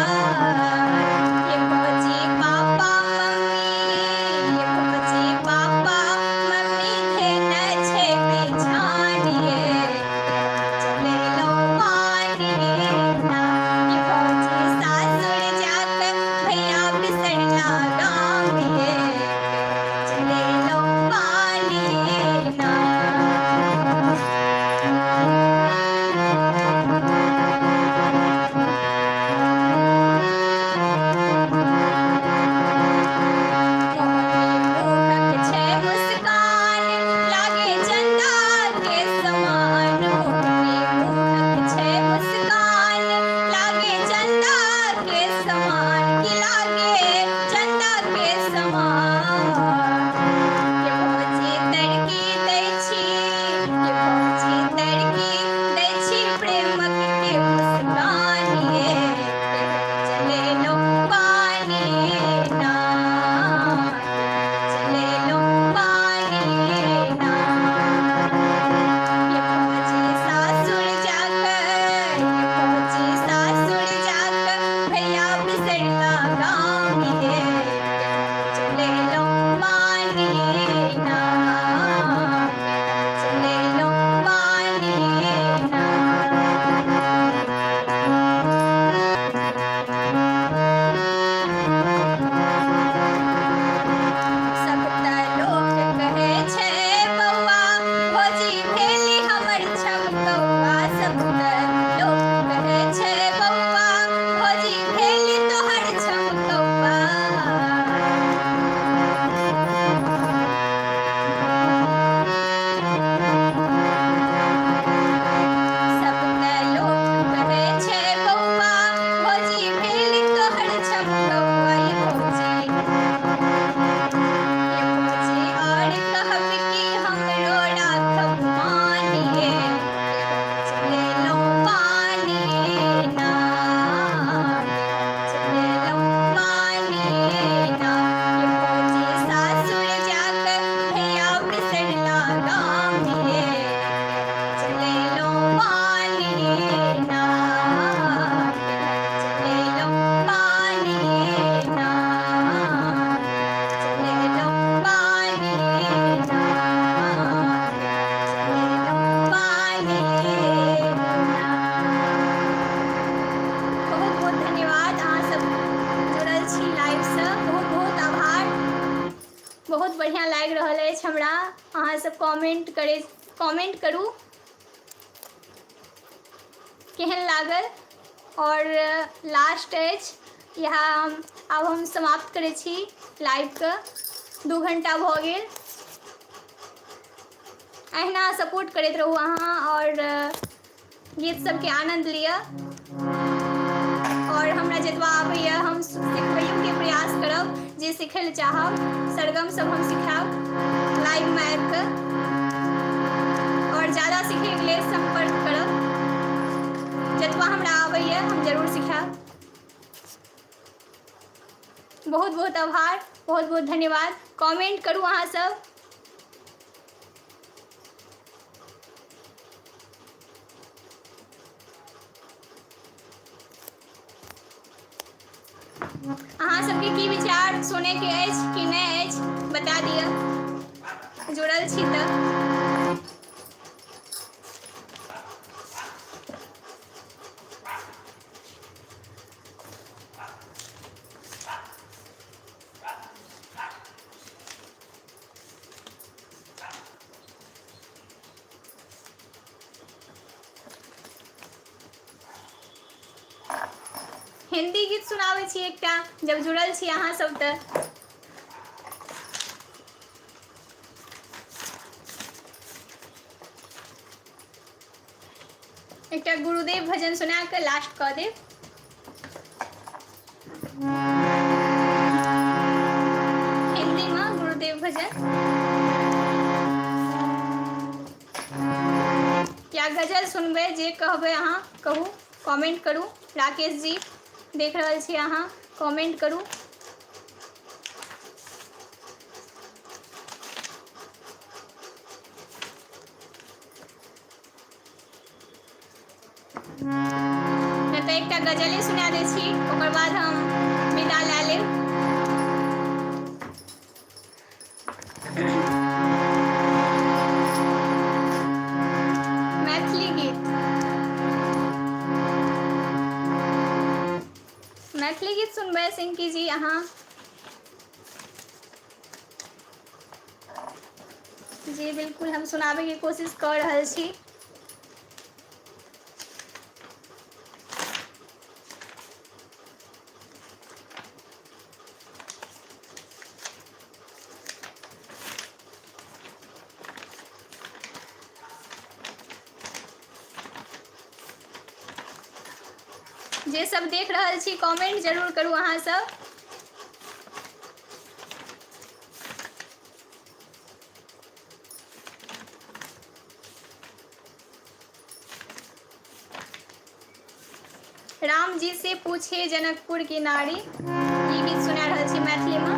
ये भौजी पापा मम्मी, ये भौजी पापा मम्मी धेने छै बिछान ये चले लो बानी ना। ये भौजी सासुर जाकर भैया बिसरला गाम ये चले लो बानी ना। मोहनी मूरख छै मुस्कान लागे चंदा के समान, मोहनी मूरख छै मुस्कान लागे चंदा के समान, कि लागे चंदा के समान। ये भौजी तड़की दै छी, ये भौजी तड़की दै छी प्रेमक के मुस्कान ये चले लो बानी ना, चले लो बानी ना। ये भौजी सासुर जाकर, ये भौजी सासुर जाकर भैया बिसरला गाम ये चले लो बानी ना, चले लो बानी ना। सब तऽ लोक कहै छै बौआ भौजी भेली हमर छमकौआ, सब तऽ लोक कहै छै बौआ भौजी भेली तोहर छमकौआ। सब तऽ लोक कहै छै बौआ भौजी भेली तोहर छमकौआ। ये भौजी और कहब कि हमरो राखब मान ये चले लो सब कमेंट करू केहन लागल। और लास्ट अछि यहाँ अब हम समाप्त करै छी लाइव के। 2 घंटा भऽ गेल। अहिना सपोर्ट करैत रहू अहाँ और गीत सबके आनंद लिअ। और हमरा जतबा आबैए हम सिखबैयोके प्रयास करब। जे सिखै लए चाहब सरगम सब हम सिखायब लाइव में आबि कऽ। और ज़्यादा सीखैके लेल संपर्क करब। जतबा हमरा आबैए हम जरूर सिखायब। बहुत बहुत आभार, बहुत बहुत धन्यवाद। कमेंट करू अहाँ सब। अहाँ सबके की विचार सुनैके अछि कि नहि अछि बता दिअ। जुड़ल छी तऽ हिंदी गीत सुनाबै छी एकटा, जब जुड़ल छी अहाँ सब तऽ। एकटा गुरुदेव भजन सुना कऽ लास्ट कऽ देब। हिंदी में गुरुदेव भजन या गजल सुनबै, जे कहबै अहाँ कहू। कमेंट करू। राकेश जी देख रहल छी अहाँ, कमेंट करू। नहि तऽ एकटा गजले सुना दै छी, ओकर बाद हम विदा लए लेब। मैथिली गीत, मैथिली गीत सुनबै सिंकी जी अहाँ। जी बिल्कुल, हम सुनाबैके कोशिश कऽ रहल छी। जे सब देख रहल छी कमेंट जरूर करू अहाँ सब। राम जी से पूछे जनकपुर की नारी, ये गीत सुना रहल छी मैथिली में।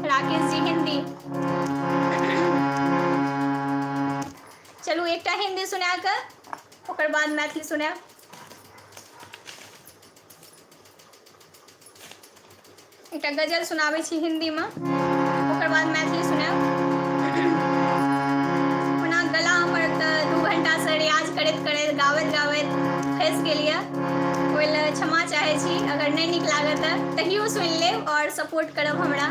राकेश जी हिंदी। चलू एकटा हिंदी सुना कऽ ओकर बाद मैथिली सुनायब। एकटा गजल सुनाबै छी हिंदी में, ओकर बाद मैथिली सुनायब। ओना गला हमर तऽ 2 घंटा से रियाज करैत करैत गाबैत गाबैत फंसि गेल यऽ। ओहि लेल क्षमा चाहै छी। अगर नहीं नीक लागत तऽ तहियो सुनि लेब और सपोर्ट करब हमरा।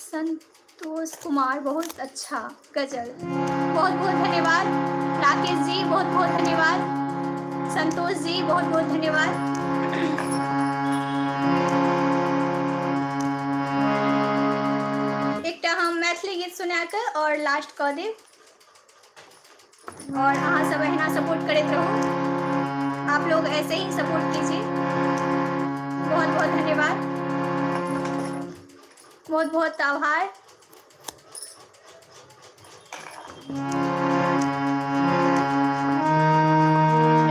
संतोष कुमार, बहुत अच्छा गजल, बहुत बहुत धन्यवाद। राकेश जी बहुत बहुत धन्यवाद। संतोष जी बहुत बहुत धन्यवाद। एकटा हम मैथिली गीत सुनाकर और लास्ट कऽ देब, और अहाँ सब अहिना सपोर्ट करते रहू। आप लोग ऐसे ही सपोर्ट कीजिए। बहुत बहुत धन्यवाद, बहुत बहुत आभार।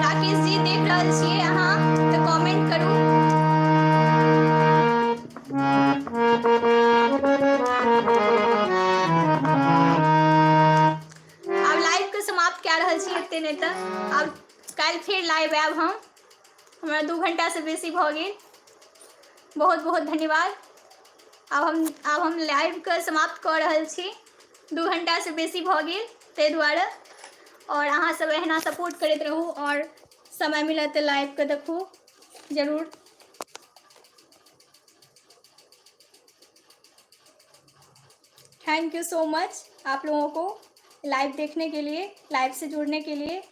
राकेश जी देख रहल छियै अहाँ तऽ कमेंट करू। आब लाइव के समाप्त कए रहल छी, एते नहि तऽ आब काल्हि फेर लाइव आयब हम। हमरा 2 घंटा से बेसी भऽ गेल। बहुत बहुत धन्यवाद। आब हम लाइव के समाप्त कऽ रहल छी, 2 घंटा से बेसी भऽ गेल ताहि दुआरे। और अहाँ सब एहना सपोर्ट करैत रहू, और समय मिलत तऽ लाइव के देखू जरूर। थैंक यू सो मच आप लोगों को लाइव देखने के लिए, लाइव से जुड़ने के लिए।